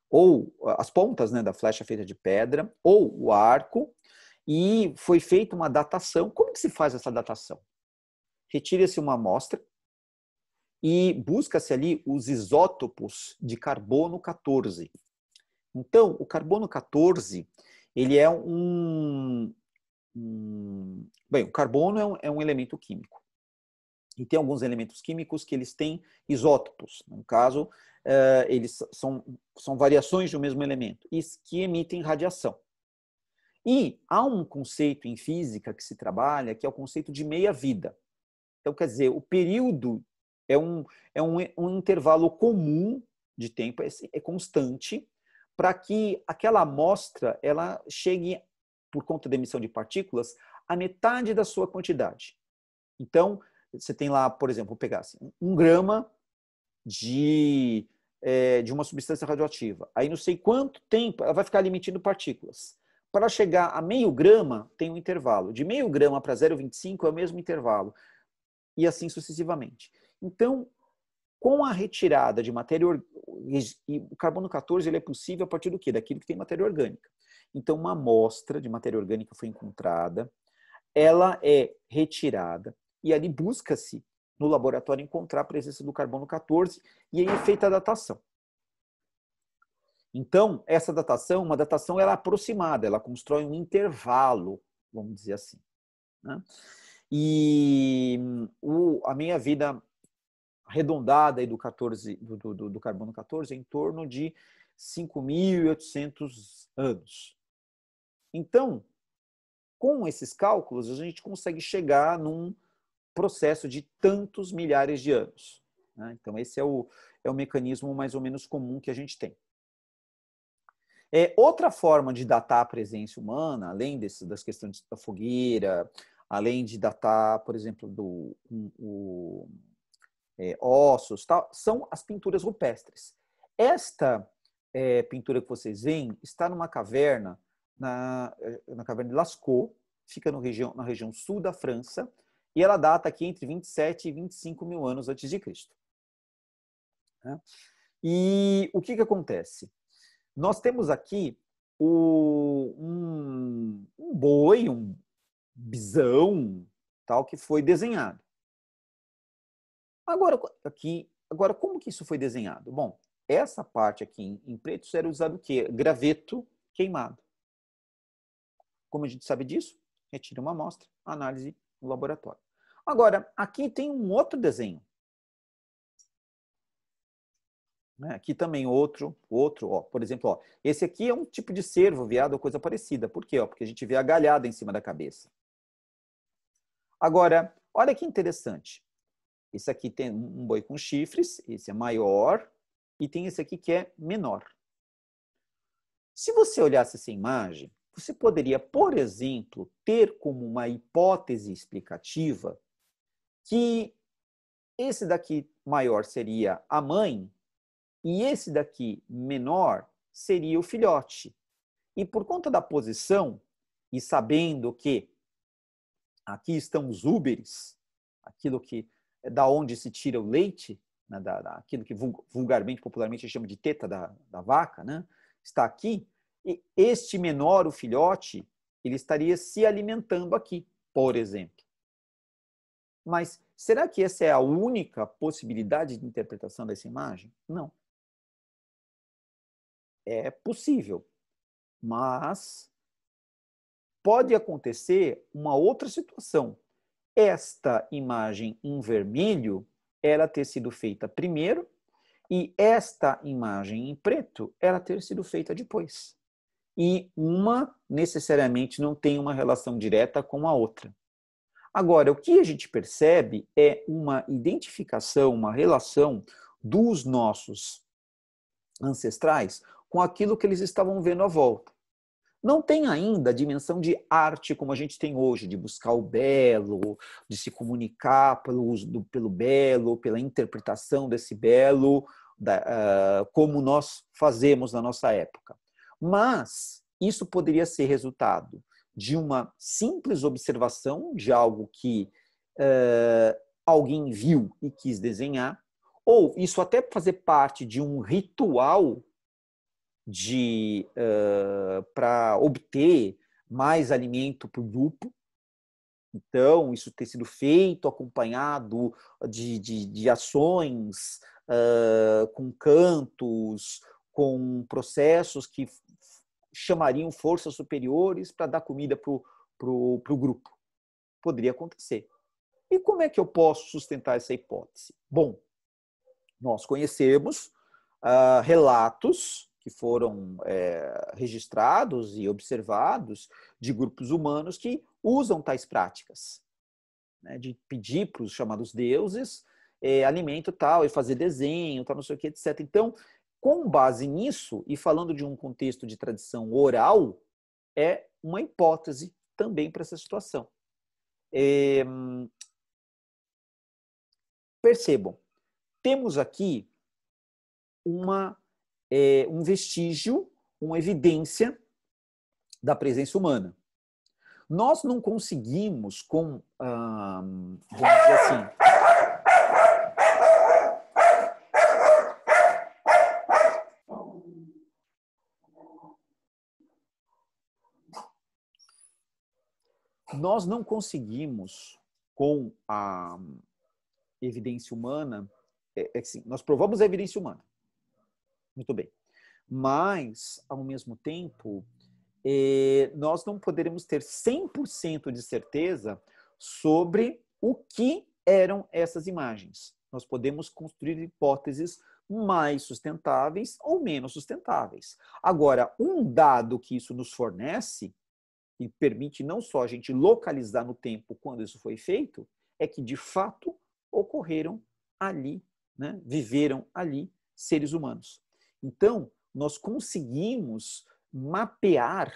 Speaker 1: ou as pontas, né, da flecha feita de pedra, ou o arco, e foi feita uma datação. Como que se faz essa datação? Retira-se uma amostra e busca-se ali os isótopos de carbono 14. Então, o carbono 14, ele é bem, o carbono é um elemento químico. E tem alguns elementos químicos que eles têm isótopos. No caso, eles são variações de um mesmo elemento, que emitem radiação. E há um conceito em física que se trabalha, que é o conceito de meia-vida. Então, quer dizer, o período é um intervalo comum de tempo, é constante, para que aquela amostra ela chegue, por conta da emissão de partículas, à metade da sua quantidade. Então, você tem lá, por exemplo, vou pegar assim, 1 grama de uma substância radioativa. Aí não sei quanto tempo ela vai ficar emitindo partículas. Para chegar a meio grama, tem um intervalo. De meio grama para 0,25 é o mesmo intervalo. E assim sucessivamente. Então, com a retirada de matéria e o carbono 14 ele é possível a partir do quê? Daquilo que tem matéria orgânica. Então, uma amostra de matéria orgânica foi encontrada, ela é retirada e ali busca-se no laboratório encontrar a presença do carbono 14 e aí é feita a datação. Então, essa datação, uma datação ela é aproximada, ela constrói um intervalo, vamos dizer assim, né? E a minha vida arredondada aí do carbono 14 é em torno de 5.800 anos. Então, com esses cálculos, a gente consegue chegar num processo de tantos milhares de anos, né? Então, esse é o mecanismo mais ou menos comum que a gente tem. Outra forma de datar a presença humana, além das questões da fogueira, além de datar, por exemplo, ossos, tal, são as pinturas rupestres. Esta pintura que vocês veem está numa caverna, na caverna de Lascaux, fica na região sul da França, e ela data aqui entre 27 e 25 mil anos antes de Cristo. E o que acontece? Nós temos aqui um boi, um bisão, tal, que foi desenhado. Agora, como que isso foi desenhado? Bom, essa parte aqui em preto era usado o quê? Graveto queimado. Como a gente sabe disso? Retira uma amostra, análise no laboratório. Agora, aqui tem um outro desenho. Aqui também outro, ó, por exemplo, ó, esse aqui é um tipo de cervo, veado ou coisa parecida. Por quê? Porque a gente vê a galhada em cima da cabeça. Agora, olha que interessante. Esse aqui tem um boi com chifres, esse é maior, e tem esse aqui que é menor. Se você olhasse essa imagem, você poderia, por exemplo, ter como uma hipótese explicativa que esse daqui maior seria a mãe e esse daqui menor seria o filhote. E por conta da posição, e sabendo que aqui estão os úberes, aquilo que é da onde se tira o leite, né, aquilo que vulgarmente, popularmente, a gente chama de teta da vaca, né, está aqui, e este menor, o filhote, ele estaria se alimentando aqui, por exemplo. Mas será que essa é a única possibilidade de interpretação dessa imagem? Não. É possível, mas pode acontecer uma outra situação. Esta imagem em vermelho, ela ter sido feita primeiro, e esta imagem em preto, ela ter sido feita depois. E uma, necessariamente, não tem uma relação direta com a outra. Agora, o que a gente percebe é uma identificação, uma relação dos nossos ancestrais com aquilo que eles estavam vendo à volta. Não tem ainda a dimensão de arte como a gente tem hoje, de buscar o belo, de se comunicar pelo belo, pela interpretação desse belo, como nós fazemos na nossa época. Mas isso poderia ser resultado de uma simples observação de algo que alguém viu e quis desenhar, ou isso até fazer parte de um ritual para obter mais alimento para o grupo. Então, isso ter sido feito acompanhado de ações com cantos, com processos que chamariam forças superiores para dar comida para o grupo. Poderia acontecer. E como é que eu posso sustentar essa hipótese? Bom, nós conhecemos relatos que foram registrados e observados de grupos humanos que usam tais práticas, né, de pedir para os chamados deuses alimento tal, e fazer desenho, tal, não sei o que, etc. Então, com base nisso, e falando de um contexto de tradição oral, é uma hipótese também para essa situação. percebam, temos aqui um vestígio, uma evidência da presença humana. Nós não conseguimos, vamos dizer assim, nós não conseguimos, com a evidência humana, assim, nós provamos a evidência humana, muito bem, mas, ao mesmo tempo, nós não poderemos ter 100% de certeza sobre o que eram essas imagens. Nós podemos construir hipóteses mais sustentáveis ou menos sustentáveis. Agora, um dado que isso nos fornece, e permite não só a gente localizar no tempo quando isso foi feito, é que, de fato, ocorreram ali, né? Viveram ali seres humanos. Então, nós conseguimos mapear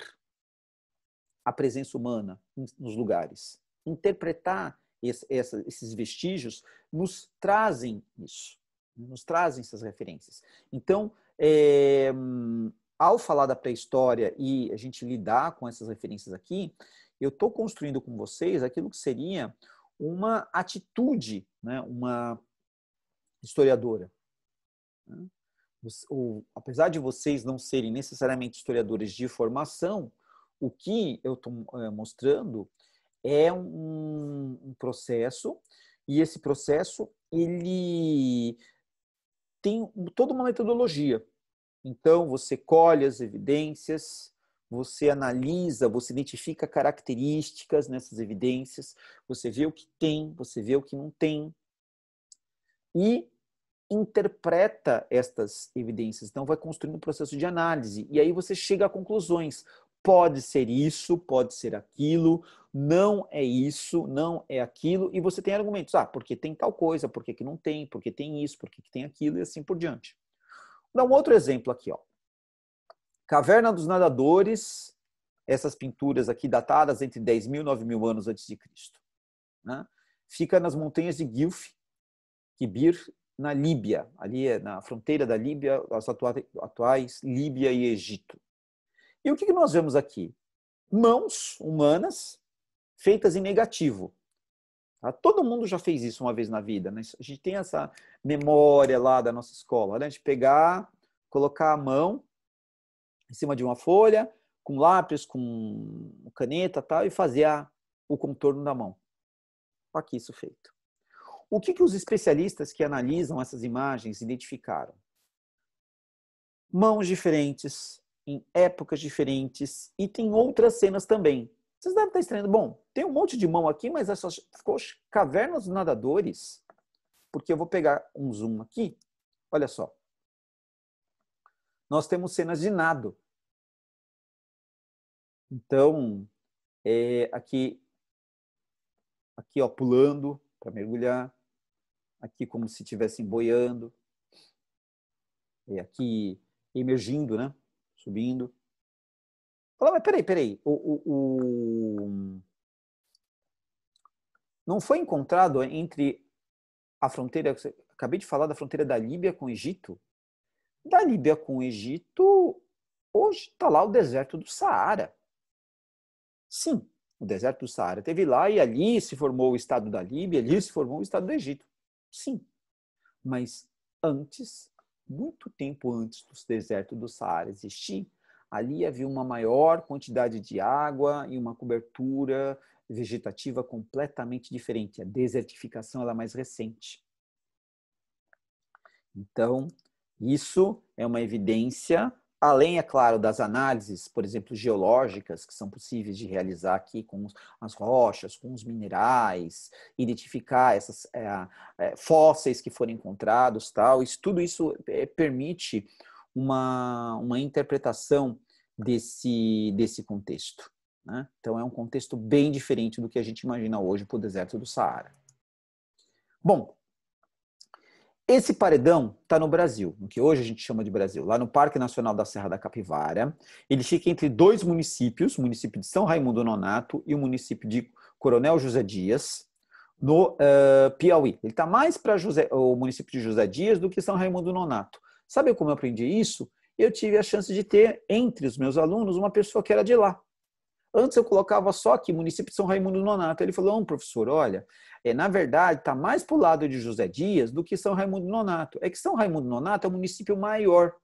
Speaker 1: a presença humana nos lugares. Interpretar esses vestígios nos trazem isso, nos trazem essas referências. Então, ao falar da pré-história e a gente lidar com essas referências aqui, eu estou construindo com vocês aquilo que seria uma atitude, né, uma historiadora. Apesar de vocês não serem necessariamente historiadores de formação, o que eu estou mostrando é um processo, e esse processo ele tem toda uma metodologia. Então, você colhe as evidências, você analisa, você identifica características nessas evidências, você vê o que tem, você vê o que não tem, e interpreta estas evidências. Então, vai construindo um processo de análise, e aí você chega a conclusões. Pode ser isso, pode ser aquilo, não é isso, não é aquilo, e você tem argumentos. Porque tem tal coisa, por que não tem, porque tem isso, por que tem aquilo, e assim por diante. Vou dar um outro exemplo aqui, ó. Caverna dos Nadadores, essas pinturas aqui datadas entre 10.000 e 9.000 anos antes de Cristo. Né? Fica nas montanhas de Gilf, Kibir, na Líbia, ali na fronteira da Líbia, as atuais Líbia e Egito. E o que nós vemos aqui? Mãos humanas feitas em negativo. Tá? Todo mundo já fez isso uma vez na vida. Né? A gente tem essa memória lá da nossa escola, né? De pegar, colocar a mão em cima de uma folha, com lápis, com caneta tal, e fazer o contorno da mão. Aqui isso feito. O que os especialistas que analisam essas imagens identificaram? Mãos diferentes, em épocas diferentes, e tem outras cenas também. Vocês devem estar estranhando. Bom, tem um monte de mão aqui, mas essas ficou cavernas dos nadadores, porque eu vou pegar um zoom aqui. Olha só. Nós temos cenas de nado. Então, aqui ó, pulando para mergulhar. Aqui como se estivessem boiando. Aqui emergindo, né? Subindo. Fala, mas peraí. Não foi encontrado entre a fronteira, acabei de falar da fronteira da Líbia com o Egito. Da Líbia com o Egito, hoje está lá o deserto do Saara. Sim, o deserto do Saara teve lá e ali se formou o estado da Líbia, ali se formou o estado do Egito. Sim, mas antes, muito tempo antes do deserto do Saara existir, ali havia uma maior quantidade de água e uma cobertura vegetativa completamente diferente. A desertificação ela é mais recente. Então, isso é uma evidência, além, é claro, das análises, por exemplo, geológicas, que são possíveis de realizar aqui com as rochas, com os minerais, identificar essas fósseis que foram encontrados, tal. Tudo isso permite uma interpretação desse contexto. Né? Então, é um contexto bem diferente do que a gente imagina hoje para o deserto do Saara. Bom, esse paredão está no Brasil, no que hoje a gente chama de Brasil, lá no Parque Nacional da Serra da Capivara. Ele fica entre dois municípios, o município de São Raimundo Nonato e o município de Coronel José Dias. no Piauí. Ele está mais para o município de José Dias do que São Raimundo Nonato. Sabe como eu aprendi isso? Eu tive a chance de ter, entre os meus alunos, uma pessoa que era de lá. Antes eu colocava só aqui, município de São Raimundo Nonato. Ele falou, professor, olha, na verdade está mais para o lado de José Dias do que São Raimundo Nonato. É que São Raimundo Nonato é um município maior.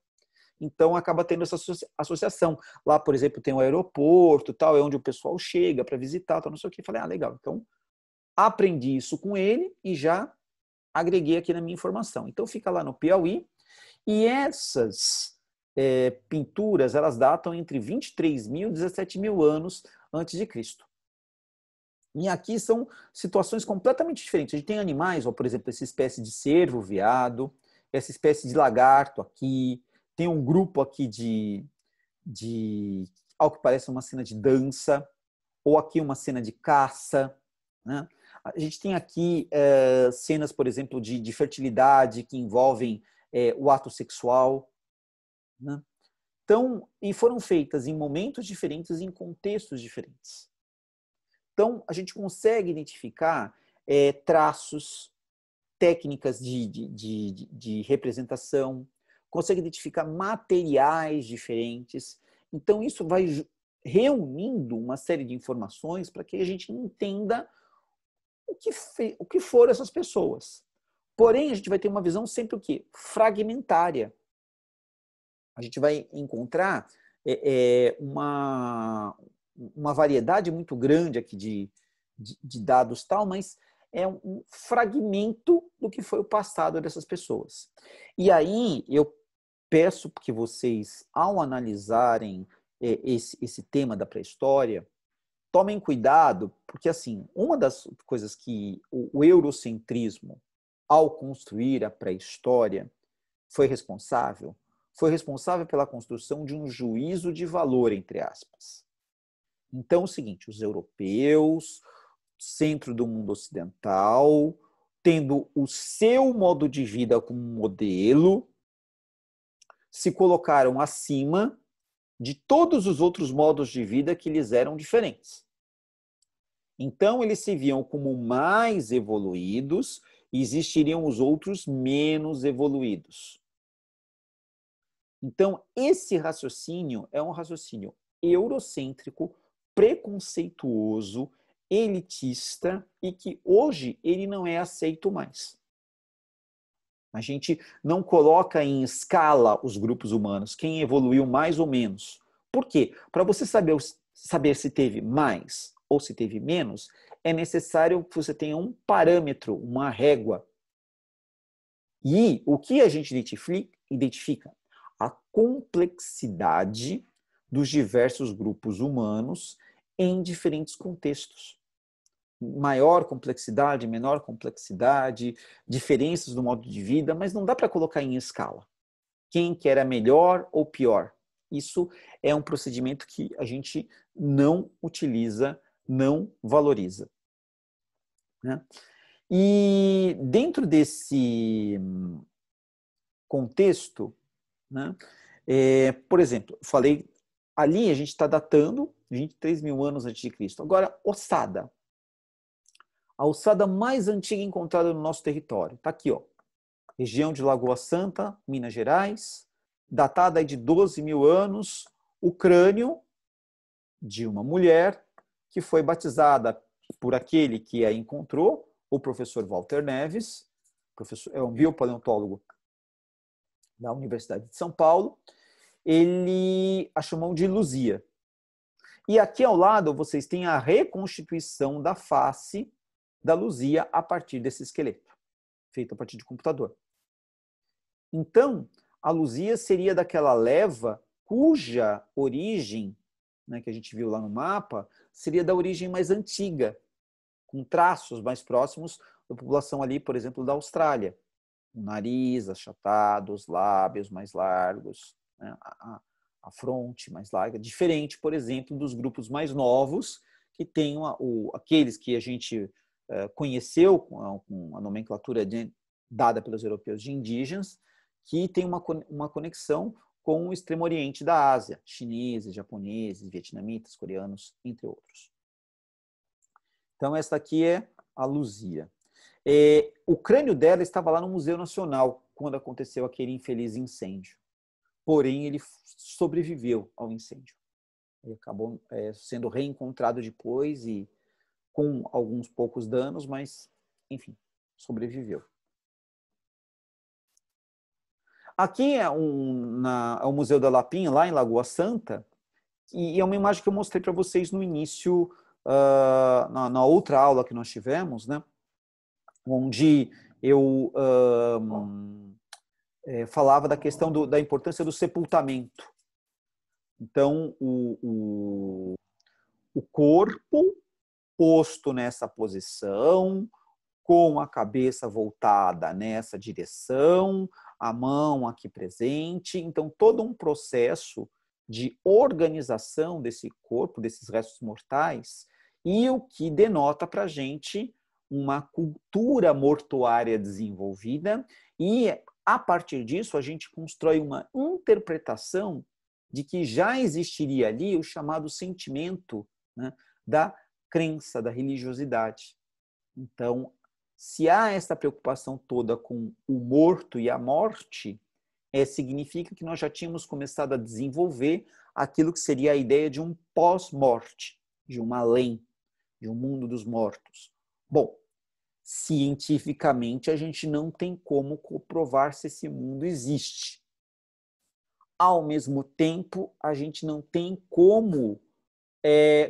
Speaker 1: Então acaba tendo essa associação. Lá, por exemplo, tem um aeroporto, tal, é onde o pessoal chega para visitar, tal, não sei o que. Falei, legal. Então aprendi isso com ele e já agreguei aqui na minha informação. Então fica lá no Piauí. E essas pinturas, elas datam entre 23.000 e 17.000 anos antes de Cristo. E aqui são situações completamente diferentes. A gente tem animais, por exemplo, essa espécie de cervo, veado, essa espécie de lagarto aqui, tem um grupo aqui de ao que parece uma cena de dança, ou aqui uma cena de caça, né? A gente tem aqui cenas, por exemplo, de fertilidade que envolvem o ato sexual, né? Então, e foram feitas em momentos diferentes, em contextos diferentes. Então, a gente consegue identificar traços, técnicas de representação, consegue identificar materiais diferentes. Então, isso vai reunindo uma série de informações para que a gente entenda o que foram essas pessoas. Porém, a gente vai ter uma visão sempre o quê? Fragmentária. A gente vai encontrar uma variedade muito grande aqui de dados tal, mas é um fragmento do que foi o passado dessas pessoas. E aí eu peço que vocês, ao analisarem esse tema da pré-história, tomem cuidado, porque assim, uma das coisas que o eurocentrismo, ao construir a pré-história, foi responsável pela construção de um juízo de valor, entre aspas. Então, é o seguinte, os europeus, centro do mundo ocidental, tendo o seu modo de vida como modelo, se colocaram acima de todos os outros modos de vida que lhes eram diferentes. Então, eles se viam como mais evoluídos e existiriam os outros menos evoluídos. Então, esse raciocínio é um raciocínio eurocêntrico, preconceituoso, elitista e que hoje ele não é aceito mais. A gente não coloca em escala os grupos humanos, quem evoluiu mais ou menos. Por quê? Para você saber se teve mais ou se teve menos, é necessário que você tenha um parâmetro, uma régua. E o que a gente identifica? A complexidade dos diversos grupos humanos em diferentes contextos. Maior complexidade, menor complexidade, diferenças no modo de vida, mas não dá para colocar em escala. Quem que era melhor ou pior? Isso é um procedimento que a gente não utiliza, não valoriza, né? E dentro desse contexto, né, por exemplo, falei, ali a gente está datando 23.000 anos antes de Cristo. Agora, ossada. A ossada mais antiga encontrada no nosso território. Está aqui, ó. Região de Lagoa Santa, Minas Gerais, datada de 12.000 anos, o crânio de uma mulher que foi batizada por aquele que a encontrou, o professor Walter Neves, é um biopaleontólogo da Universidade de São Paulo. Ele a chamou de Luzia. E aqui ao lado vocês têm a reconstituição da face da Luzia a partir desse esqueleto, feito a partir de computador. Então, a Luzia seria daquela leva cuja origem, né, que a gente viu lá no mapa, seria da origem mais antiga, com traços mais próximos da população ali, por exemplo, da Austrália. O nariz achatado, os lábios mais largos, né, a fronte mais larga, diferente, por exemplo, dos grupos mais novos, que tem aqueles que a gente conheceu com a nomenclatura dada pelos europeus de indígenas, que tem uma conexão com o extremo oriente da Ásia, chineses, japoneses, vietnamitas, coreanos, entre outros. Então, esta aqui é a Luzia. O crânio dela estava lá no Museu Nacional quando aconteceu aquele infeliz incêndio. Porém, ele sobreviveu ao incêndio. Ele acabou sendo reencontrado depois e com alguns poucos danos, mas, enfim, sobreviveu. Aqui é o Museu da Lapinha, lá em Lagoa Santa, e é uma imagem que eu mostrei para vocês no início, na outra aula que nós tivemos, né? Onde eu falava da questão da importância do sepultamento. Então, o corpo posto nessa posição, com a cabeça voltada nessa direção, a mão aqui presente. Então, todo um processo de organização desse corpo, desses restos mortais, e o que denota para a gente uma cultura mortuária desenvolvida, e a partir disso a gente constrói uma interpretação de que já existiria ali o chamado sentimento, né, da crença, da religiosidade. Então, se há essa preocupação toda com o morto e a morte, significa que nós já tínhamos começado a desenvolver aquilo que seria a ideia de um pós-morte, de um além, de um mundo dos mortos. Bom, cientificamente a gente não tem como comprovar se esse mundo existe. Ao mesmo tempo, a gente não tem como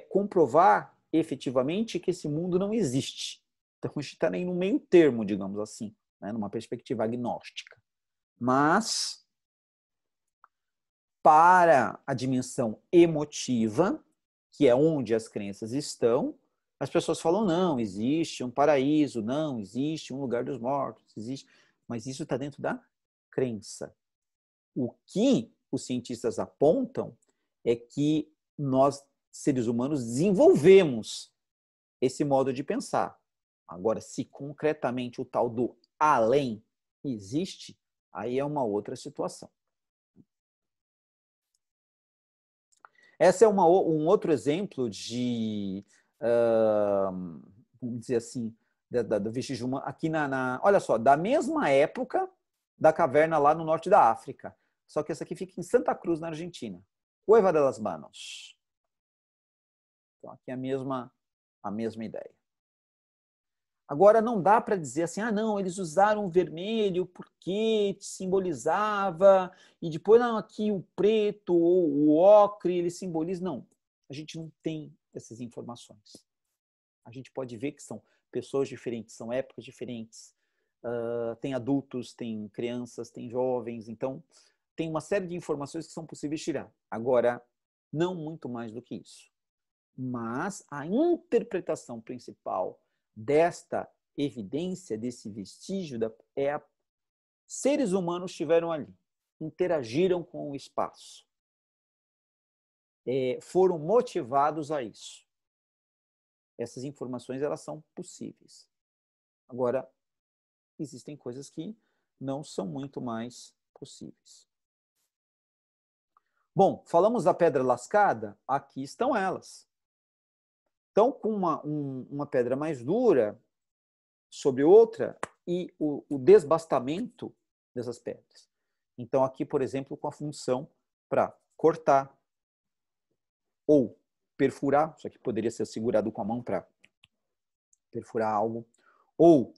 Speaker 1: comprovar efetivamente que esse mundo não existe. Então, a gente está nem no meio termo, digamos assim, né, numa perspectiva agnóstica. Mas, para a dimensão emotiva, que é onde as crenças estão, as pessoas falam, não, existe um paraíso, não, existe um lugar dos mortos, existe, mas isso está dentro da crença. O que os cientistas apontam é que nós, seres humanos, desenvolvemos esse modo de pensar. Agora, se concretamente o tal do além existe, aí é uma outra situação. Esse é um outro exemplo de, vamos dizer assim, do vestígio humano, aqui olha só, da mesma época da caverna lá no norte da África. Só que essa aqui fica em Santa Cruz, na Argentina. Cueva de las Manos. Então, aqui é a mesma ideia. Agora, não dá para dizer assim, não, eles usaram o vermelho porque simbolizava, e depois, não, aqui o preto ou o ocre, ele simboliza. Não, a gente não tem essas informações. A gente pode ver que são pessoas diferentes, são épocas diferentes. Tem adultos, tem crianças, tem jovens, então tem uma série de informações que são possíveis tirar. Agora, não muito mais do que isso. Mas a interpretação principal desta evidência, desse vestígio, seres humanos estiveram ali, interagiram com o espaço, foram motivados a isso. Essas informações, elas são possíveis. Agora, existem coisas que não são muito mais possíveis. Bom, falamos da pedra lascada, aqui estão elas. Então, com uma pedra mais dura sobre outra e o desbastamento dessas pedras. Então, aqui, por exemplo, com a função para cortar ou perfurar, isso aqui poderia ser segurado com a mão para perfurar algo, ou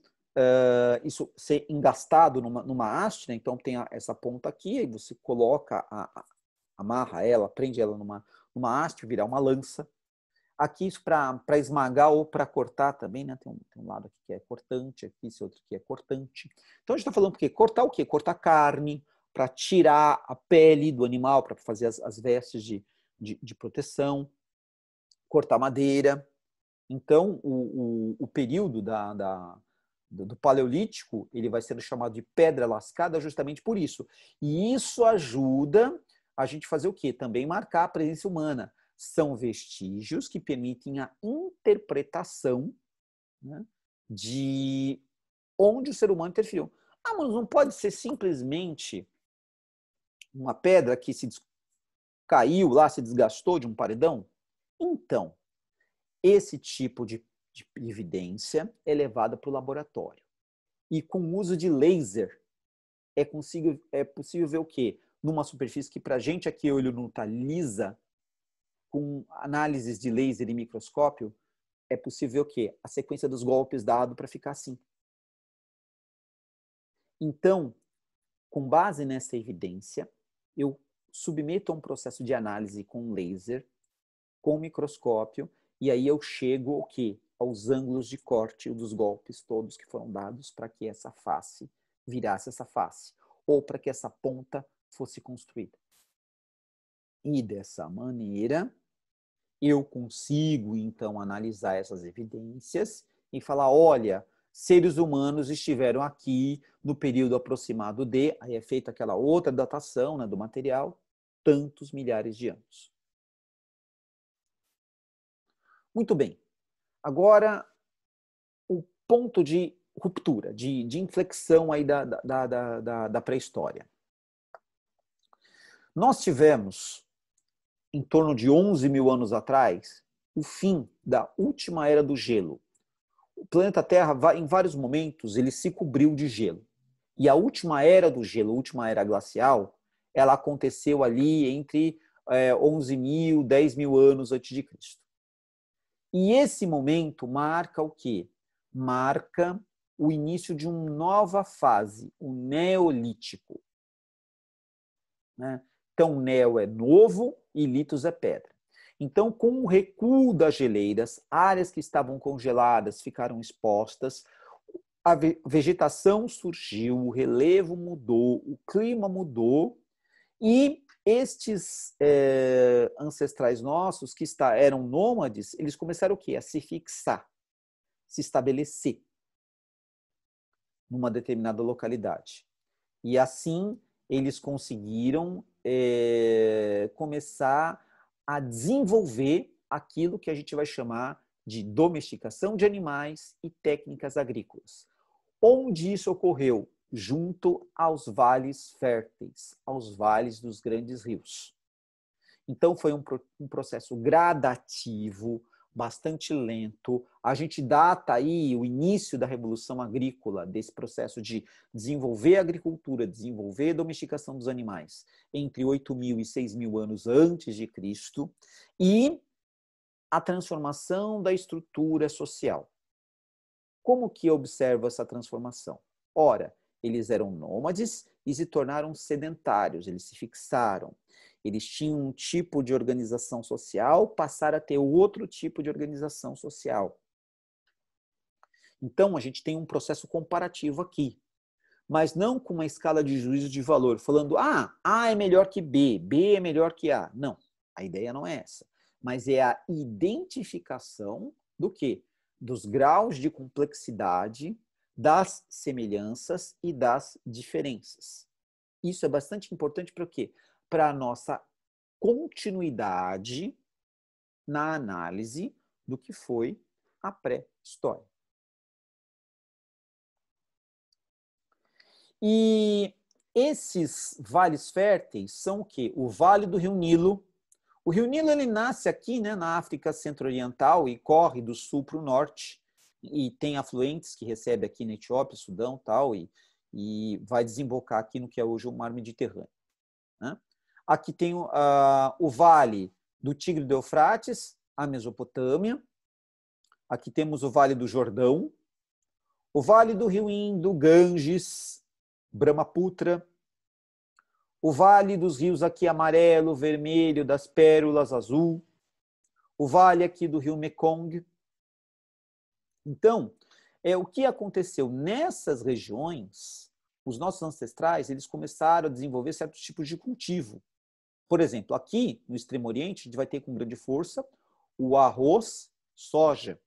Speaker 1: isso ser engastado numa haste, né? Então tem essa ponta aqui, aí você coloca, amarra ela, prende ela numa haste, virar uma lança. Aqui isso para esmagar ou para cortar também, né? Tem um lado aqui que é cortante, aqui esse outro aqui é cortante. Então a gente está falando o quê? Cortar o quê? Cortar carne, para tirar a pele do animal, para fazer as vestes de proteção, cortar madeira. Então o período do Paleolítico, ele vai ser chamado de pedra lascada justamente por isso. E isso ajuda a gente fazer o quê? Também marcar a presença humana. São vestígios que permitem a interpretação, né, de onde o ser humano interferiu. Mas não pode ser simplesmente uma pedra que caiu lá, se desgastou de um paredão? Então, esse tipo de de evidência é levada para o laboratório. E com o uso de laser, é possível ver o quê? Numa superfície que para a gente aqui, olho não está lisa, com análises de laser e microscópio, é possível ver o quê? A sequência dos golpes dado para ficar assim. Então, com base nessa evidência, eu submeto a um processo de análise com laser, com microscópio, e aí eu chego ao quê? Aos ângulos de corte dos golpes todos que foram dados para que essa face virasse essa face, ou para que essa ponta fosse construída. E dessa maneira, eu consigo, então, analisar essas evidências e falar, olha, seres humanos estiveram aqui no período aproximado de, aí é feita aquela outra datação, né, do material, tantos milhares de anos. Muito bem. Agora, o ponto de ruptura, de inflexão aí da pré-história. Nós tivemos, em torno de 11 mil anos atrás, o fim da última era do gelo. O planeta Terra, em vários momentos, ele se cobriu de gelo. E a última era do gelo, a última era glacial, ela aconteceu ali entre 11 mil, 10 mil anos antes de Cristo. E esse momento marca o quê? Marca o início de uma nova fase, o Neolítico. Né? Então, neo é novo e litos é pedra. Então, com o recuo das geleiras, áreas que estavam congeladas ficaram expostas, a vegetação surgiu, o relevo mudou, o clima mudou, e estes ancestrais nossos, que eram nômades, eles começaram o quê? A se fixar, se estabelecer numa determinada localidade. E assim, eles conseguiram começar a desenvolver aquilo que a gente vai chamar de domesticação de animais e técnicas agrícolas. Onde isso ocorreu? Junto aos vales férteis, aos vales dos grandes rios. Então, foi um processo gradativo, bastante lento. A gente data aí o início da Revolução Agrícola, desse processo de desenvolver a agricultura, desenvolver a domesticação dos animais, entre 8.000 e 6.000 anos antes de Cristo, e a transformação da estrutura social. Como que eu observo essa transformação? Ora, eles eram nômades e se tornaram sedentários, eles se fixaram. Eles tinham um tipo de organização social, passaram a ter outro tipo de organização social. Então, a gente tem um processo comparativo aqui, mas não com uma escala de juízo de valor, falando, A é melhor que B é melhor que A. Não, a ideia não é essa. Mas é a identificação do quê? Dos graus de complexidade, das semelhanças e das diferenças. Isso é bastante importante para o quê? Para a nossa continuidade na análise do que foi a pré-história. E esses vales férteis são o quê? O Vale do Rio Nilo. O Rio Nilo ele nasce aqui, né, na África Centro-Oriental e corre do sul para o norte. E tem afluentes que recebe aqui na Etiópia, Sudão tal, e vai desembocar aqui no que é hoje o Mar Mediterrâneo. Né? Aqui tem o Vale do Tigre do Eufrates, a Mesopotâmia. Aqui temos o Vale do Jordão, o Vale do Rio Indo, Ganges, Brahmaputra, o Vale dos rios aqui amarelo, vermelho, das pérolas, azul, o Vale aqui do Rio Mekong. Então, o que aconteceu nessas regiões, os nossos ancestrais, eles começaram a desenvolver certos tipos de cultivo. Por exemplo, aqui no Extremo Oriente, a gente vai ter com grande força o arroz, soja.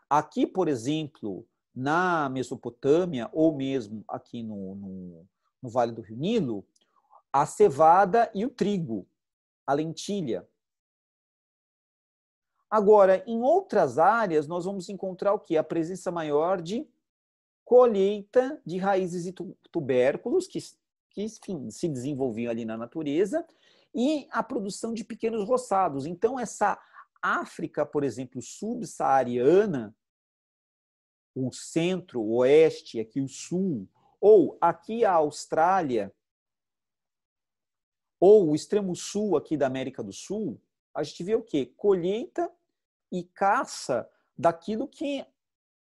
Speaker 1: Aqui, por exemplo, na Mesopotâmia, ou mesmo aqui no Vale do Rio Nilo, a cevada e o trigo, a lentilha. Agora, em outras áreas, nós vamos encontrar o quê? A presença maior de colheita de raízes e tubérculos, que enfim, se desenvolviam ali na natureza, e a produção de pequenos roçados. Então, essa África, por exemplo, subsaariana, o centro, o oeste, aqui o sul, ou aqui a Austrália, ou o extremo sul aqui da América do Sul, a gente vê o quê? Colheita e caça daquilo que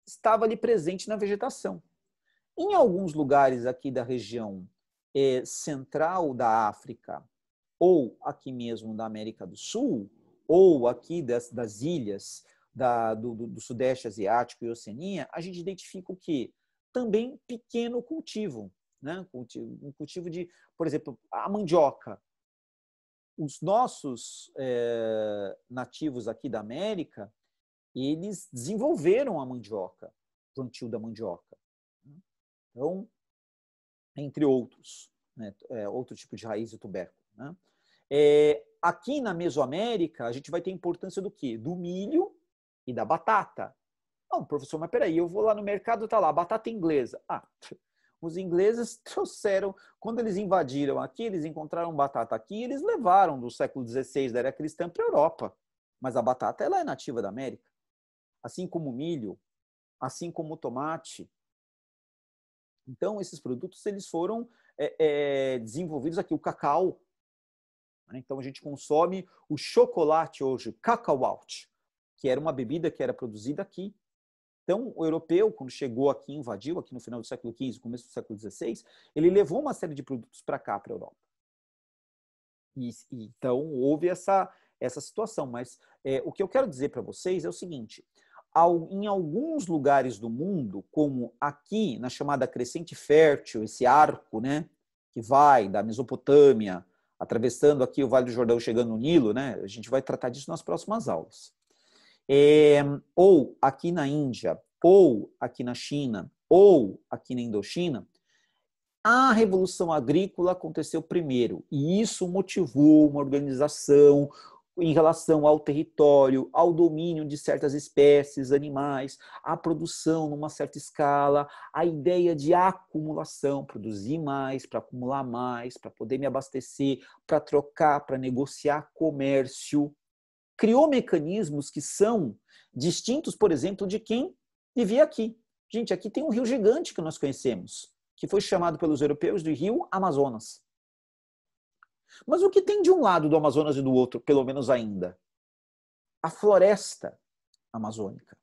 Speaker 1: estava ali presente na vegetação. Em alguns lugares aqui da região central da África, ou aqui mesmo da América do Sul, ou aqui das ilhas do Sudeste Asiático e Oceania, a gente identifica o quê? Também pequeno cultivo, né? Um cultivo de, por exemplo, a mandioca. Os nossos nativos aqui da América, eles desenvolveram a mandioca, o plantio da mandioca. Então, entre outros, né? Outro tipo de raiz e tubérculo. Né? Aqui na Mesoamérica, a gente vai ter importância do quê? Do milho e da batata. Não, professor, mas peraí, eu vou lá no mercado, tá lá, batata inglesa. Os ingleses trouxeram, quando eles invadiram aqui, eles encontraram batata aqui, eles levaram do século XVI da era cristã para a Europa. Mas a batata, ela é nativa da América. Assim como o milho, assim como o tomate. Então, esses produtos, eles foram desenvolvidos aqui, o cacau. Então, a gente consome o chocolate hoje, cacau out, que era uma bebida que era produzida aqui. Então, o europeu, quando chegou aqui, invadiu, aqui no final do século XV, começo do século XVI, ele levou uma série de produtos para cá, para a Europa. Então, houve essa situação. Mas o que eu quero dizer para vocês é o seguinte, em alguns lugares do mundo, como aqui, na chamada Crescente Fértil, esse arco, né, que vai da Mesopotâmia, atravessando aqui o Vale do Jordão, chegando no Nilo, né, a gente vai tratar disso nas próximas aulas. Ou aqui na Índia, ou aqui na China, ou aqui na Indochina, a Revolução Agrícola aconteceu primeiro, e isso motivou uma organização em relação ao território, ao domínio de certas espécies, animais, à produção numa certa escala, a ideia de acumulação, produzir mais, para acumular mais, para poder me abastecer, para trocar, para negociar comércio. Criou mecanismos que são distintos, por exemplo, de quem vivia aqui. Gente, aqui tem um rio gigante que nós conhecemos, que foi chamado pelos europeus de Rio Amazonas. Mas o que tem de um lado do Amazonas e do outro, pelo menos ainda? A floresta amazônica.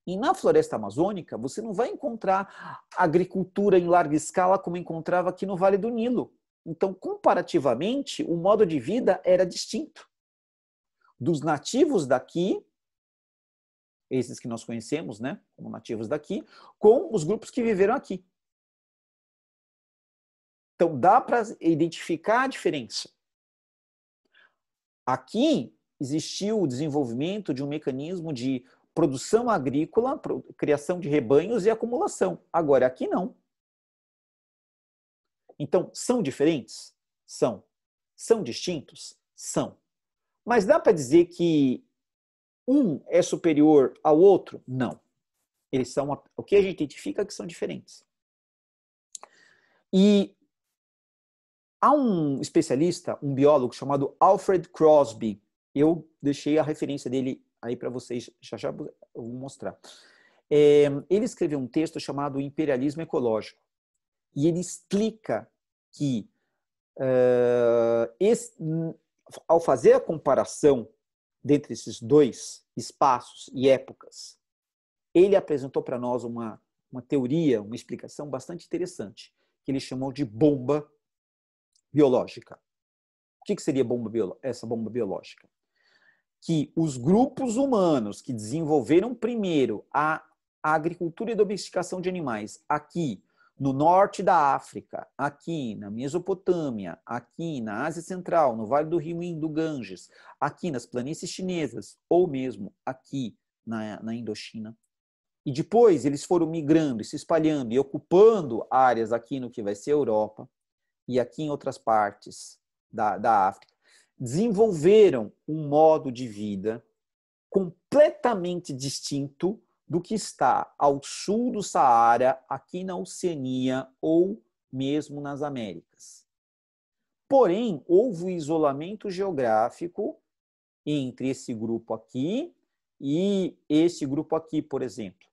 Speaker 1: E na floresta amazônica, você não vai encontrar agricultura em larga escala como encontrava aqui no Vale do Nilo. Então, comparativamente, o modo de vida era distinto. Dos nativos daqui, esses que nós conhecemos, né, como nativos daqui, com os grupos que viveram aqui. Então, dá para identificar a diferença. Aqui existiu o desenvolvimento de um mecanismo de produção agrícola, criação de rebanhos e acumulação. Agora, aqui não. Então, são diferentes? São. São distintos? São. Mas dá para dizer que um é superior ao outro? Não. Eles são, o que a gente identifica é que são diferentes. E há um especialista, um biólogo chamado Alfred Crosby. Eu deixei a referência dele aí para vocês, já eu vou mostrar. Ele escreveu um texto chamado Imperialismo Ecológico. E ele explica que, ao fazer a comparação dentre esses dois espaços e épocas, ele apresentou para nós uma teoria, uma explicação bastante interessante, que ele chamou de bomba biológica. O que seria essa bomba biológica? Que os grupos humanos que desenvolveram primeiro a agricultura e domesticação de animais aqui no norte da África, aqui na Mesopotâmia, aqui na Ásia Central, no Vale do Rio Indo, Ganges, aqui nas planícies chinesas, ou mesmo aqui na Indochina. E depois eles foram migrando, se espalhando e ocupando áreas aqui no que vai ser a Europa e aqui em outras partes da África. Desenvolveram um modo de vida completamente distinto do que está ao sul do Saara, aqui na Oceania ou mesmo nas Américas. Porém, houve um isolamento geográfico entre esse grupo aqui e esse grupo aqui, por exemplo,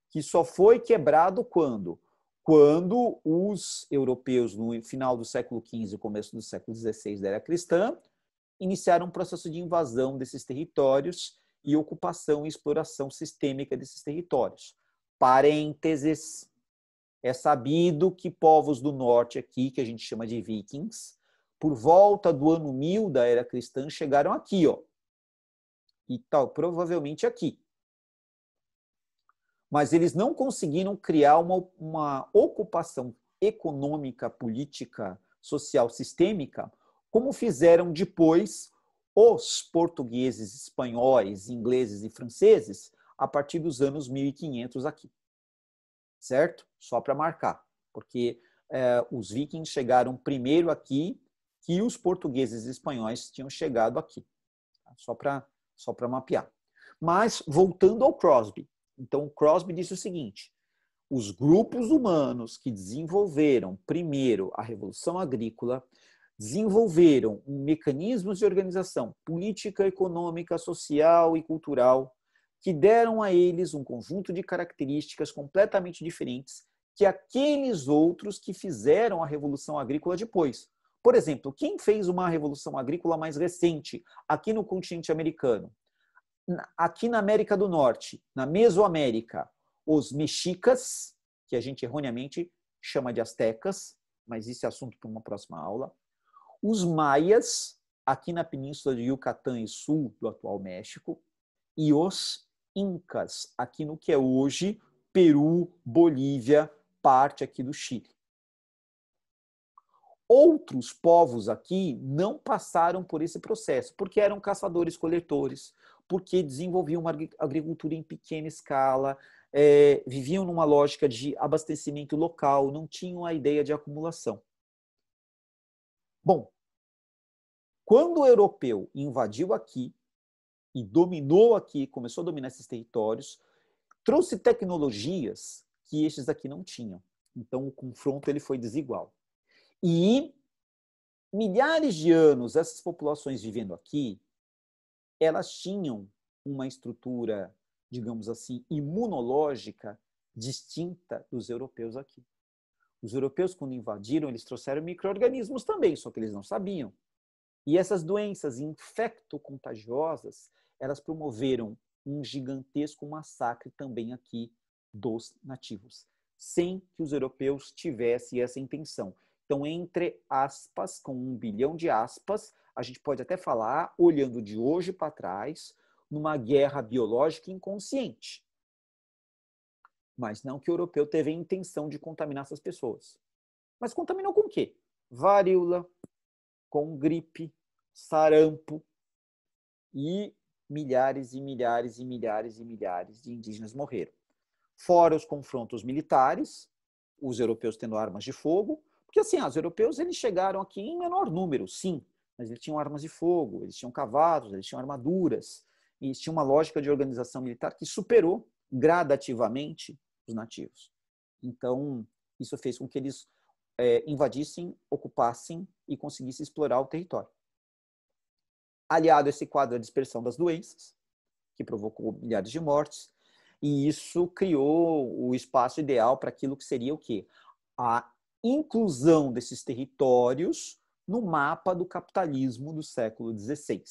Speaker 1: que só foi quebrado quando? Quando os europeus, no final do século XV e começo do século XVI da era cristã, iniciaram um processo de invasão desses territórios e ocupação e exploração sistêmica desses territórios. Parênteses, é sabido que povos do norte aqui, que a gente chama de vikings, por volta do ano 1000 da era cristã, chegaram aqui, ó, e tal, provavelmente aqui. Mas eles não conseguiram criar uma ocupação econômica, política, social, sistêmica, como fizeram depois os portugueses, espanhóis, ingleses e franceses, a partir dos anos 1500 aqui. Certo? Só para marcar, porque os vikings chegaram primeiro aqui que os portugueses e espanhóis tinham chegado aqui. Só para mapear. Mas, voltando ao Crosby. Então, o Crosby disse o seguinte: os grupos humanos que desenvolveram primeiro a Revolução Agrícola desenvolveram mecanismos de organização política, econômica, social e cultural que deram a eles um conjunto de características completamente diferentes que aqueles outros que fizeram a Revolução Agrícola depois. Por exemplo, quem fez uma Revolução Agrícola mais recente aqui no continente americano? Aqui na América do Norte, na Mesoamérica, os mexicas, que a gente erroneamente chama de astecas, mas isso é assunto para uma próxima aula. Os maias, aqui na península de Yucatán e sul do atual México, e os incas, aqui no que é hoje Peru, Bolívia, parte aqui do Chile. Outros povos aqui não passaram por esse processo, porque eram caçadores-coletores, porque desenvolviam uma agricultura em pequena escala, viviam numa lógica de abastecimento local, não tinham a ideia de acumulação. Bom, quando o europeu invadiu aqui e dominou aqui, começou a dominar esses territórios, trouxe tecnologias que estes aqui não tinham. Então, o confronto ele foi desigual. E milhares de anos, essas populações vivendo aqui, elas tinham uma estrutura, digamos assim, imunológica distinta dos europeus aqui. Os europeus, quando invadiram, eles trouxeram micro-organismos também, só que eles não sabiam. E essas doenças infecto-contagiosas, elas promoveram um gigantesco massacre também aqui dos nativos, sem que os europeus tivessem essa intenção. Então, entre aspas, com 1 bilhão de aspas, a gente pode até falar, olhando de hoje para trás, numa guerra biológica inconsciente. Mas não que o europeu teve a intenção de contaminar essas pessoas. Mas contaminou com o quê? Varíola, com gripe, sarampo e milhares e milhares e milhares e milhares de indígenas morreram. Fora os confrontos militares, os europeus tendo armas de fogo, porque assim, os europeus eles chegaram aqui em menor número, sim, mas eles tinham armas de fogo, eles tinham cavalos, eles tinham armaduras, e eles tinham uma lógica de organização militar que superou gradativamente os nativos. Então, isso fez com que eles invadissem, ocupassem e conseguissem explorar o território. Aliado a esse quadro, a dispersão das doenças, que provocou milhares de mortes, e isso criou o espaço ideal para aquilo que seria o quê? A inclusão desses territórios no mapa do capitalismo do século XVI.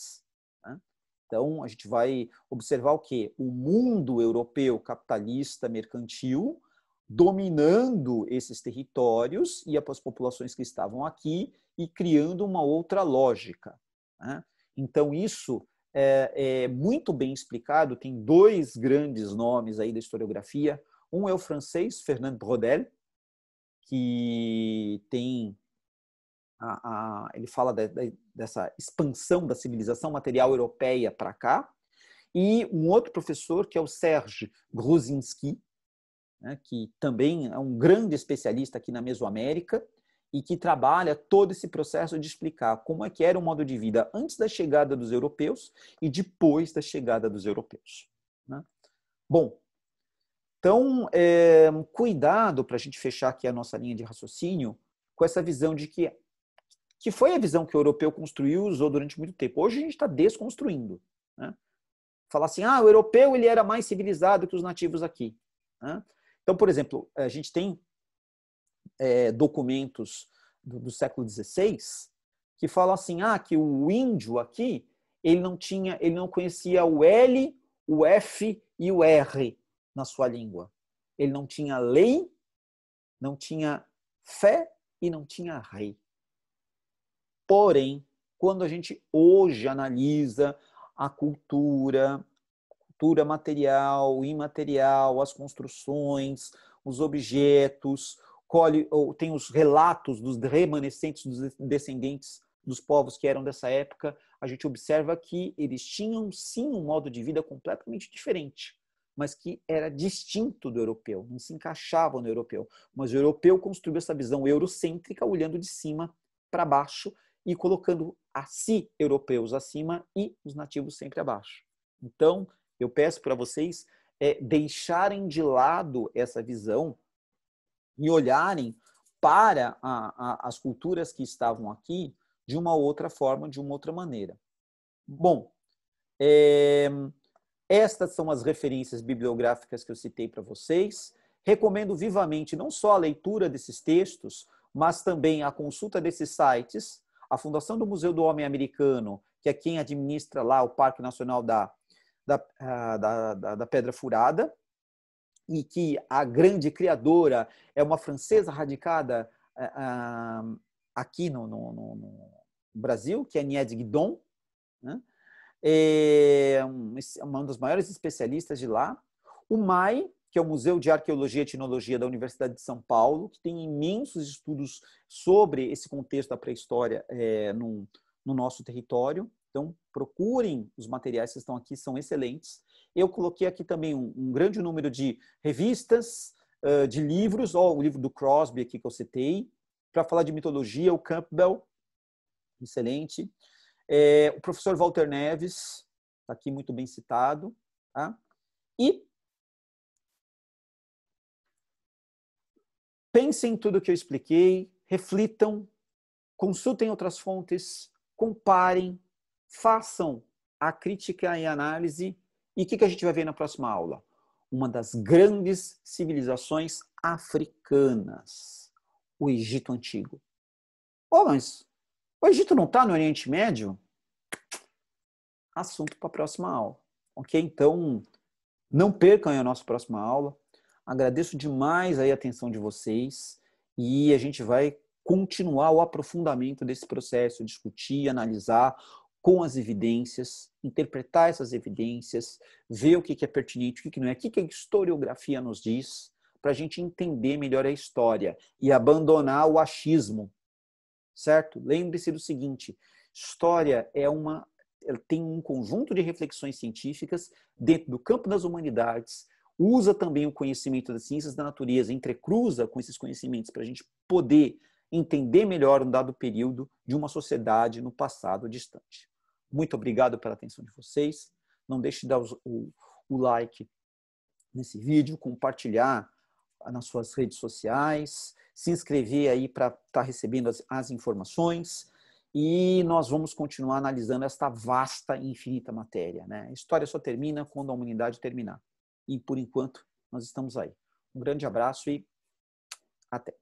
Speaker 1: Né? Então, a gente vai observar o quê? O mundo europeu capitalista mercantil dominando esses territórios e as populações que estavam aqui e criando uma outra lógica. Né? Então, isso é muito bem explicado, tem dois grandes nomes aí da historiografia. Um é o francês, Fernand Braudel, que tem ele fala dessa expansão da civilização material europeia para cá, e um outro professor, que é o Serge Gruzinski, né, que também é um grande especialista aqui na Mesoamérica, e que trabalha todo esse processo de explicar como é que era o modo de vida antes da chegada dos europeus e depois da chegada dos europeus. Né? Bom, então, cuidado para a gente fechar aqui a nossa linha de raciocínio com essa visão de que foi a visão que o europeu construiu e usou durante muito tempo. Hoje a gente está desconstruindo. né? Falar assim, o europeu ele era mais civilizado que os nativos aqui, né? Então, por exemplo, a gente tem documentos do século XVI que falam assim, que o índio aqui ele não conhecia o L, o F e o R na sua língua. Ele não tinha lei, não tinha fé e não tinha rei. Porém, quando a gente hoje analisa a cultura material, imaterial, as construções, os objetos, tem os relatos dos remanescentes, dos descendentes dos povos que eram dessa época, a gente observa que eles tinham sim um modo de vida completamente diferente, mas que era distinto do europeu, não se encaixava no europeu. Mas o europeu construiu essa visão eurocêntrica, olhando de cima para baixo e colocando a si europeus acima e os nativos sempre abaixo. Então, eu peço para vocês deixarem de lado essa visão e olharem para as culturas que estavam aqui de uma outra forma, de uma outra maneira. Bom, estas são as referências bibliográficas que eu citei para vocês. Recomendo vivamente não só a leitura desses textos, mas também a consulta desses sites. A Fundação do Museu do Homem Americano, que é quem administra lá o Parque Nacional da Pedra Furada, e que a grande criadora é uma francesa radicada aqui no Brasil, que é Nied Guidon, né? É uma das maiores especialistas de lá. O MAI, que é o Museu de Arqueologia e Etnologia da Universidade de São Paulo, que tem imensos estudos sobre esse contexto da pré-história no nosso território. Então, procurem os materiais que estão aqui, são excelentes. Eu coloquei aqui também um grande número de revistas, de livros, o livro do Crosby aqui que eu citei, para falar de mitologia, o Campbell, excelente. O professor Walter Neves, está aqui muito bem citado. Tá? E pensem em tudo que eu expliquei, reflitam, consultem outras fontes, comparem, façam a crítica e a análise. E o que a gente vai ver na próxima aula? Uma das grandes civilizações africanas, o Egito Antigo. Mas o Egito não está no Oriente Médio? Assunto para a próxima aula. Ok? Então, não percam a nossa próxima aula. Agradeço demais a atenção de vocês e a gente vai continuar o aprofundamento desse processo, discutir, analisar com as evidências, interpretar essas evidências, ver o que é pertinente, o que não é, o que a historiografia nos diz, para a gente entender melhor a história e abandonar o achismo, certo? Lembre-se do seguinte, história ela tem um conjunto de reflexões científicas dentro do campo das humanidades, usa também o conhecimento das ciências da natureza, entrecruza com esses conhecimentos para a gente poder entender melhor um dado período de uma sociedade no passado distante. Muito obrigado pela atenção de vocês. Não deixe de dar o like nesse vídeo, compartilhar nas suas redes sociais, se inscrever aí para estar recebendo as informações. E nós vamos continuar analisando esta vasta e infinita matéria, né? A história só termina quando a humanidade terminar. E, por enquanto, nós estamos aí. Um grande abraço e até.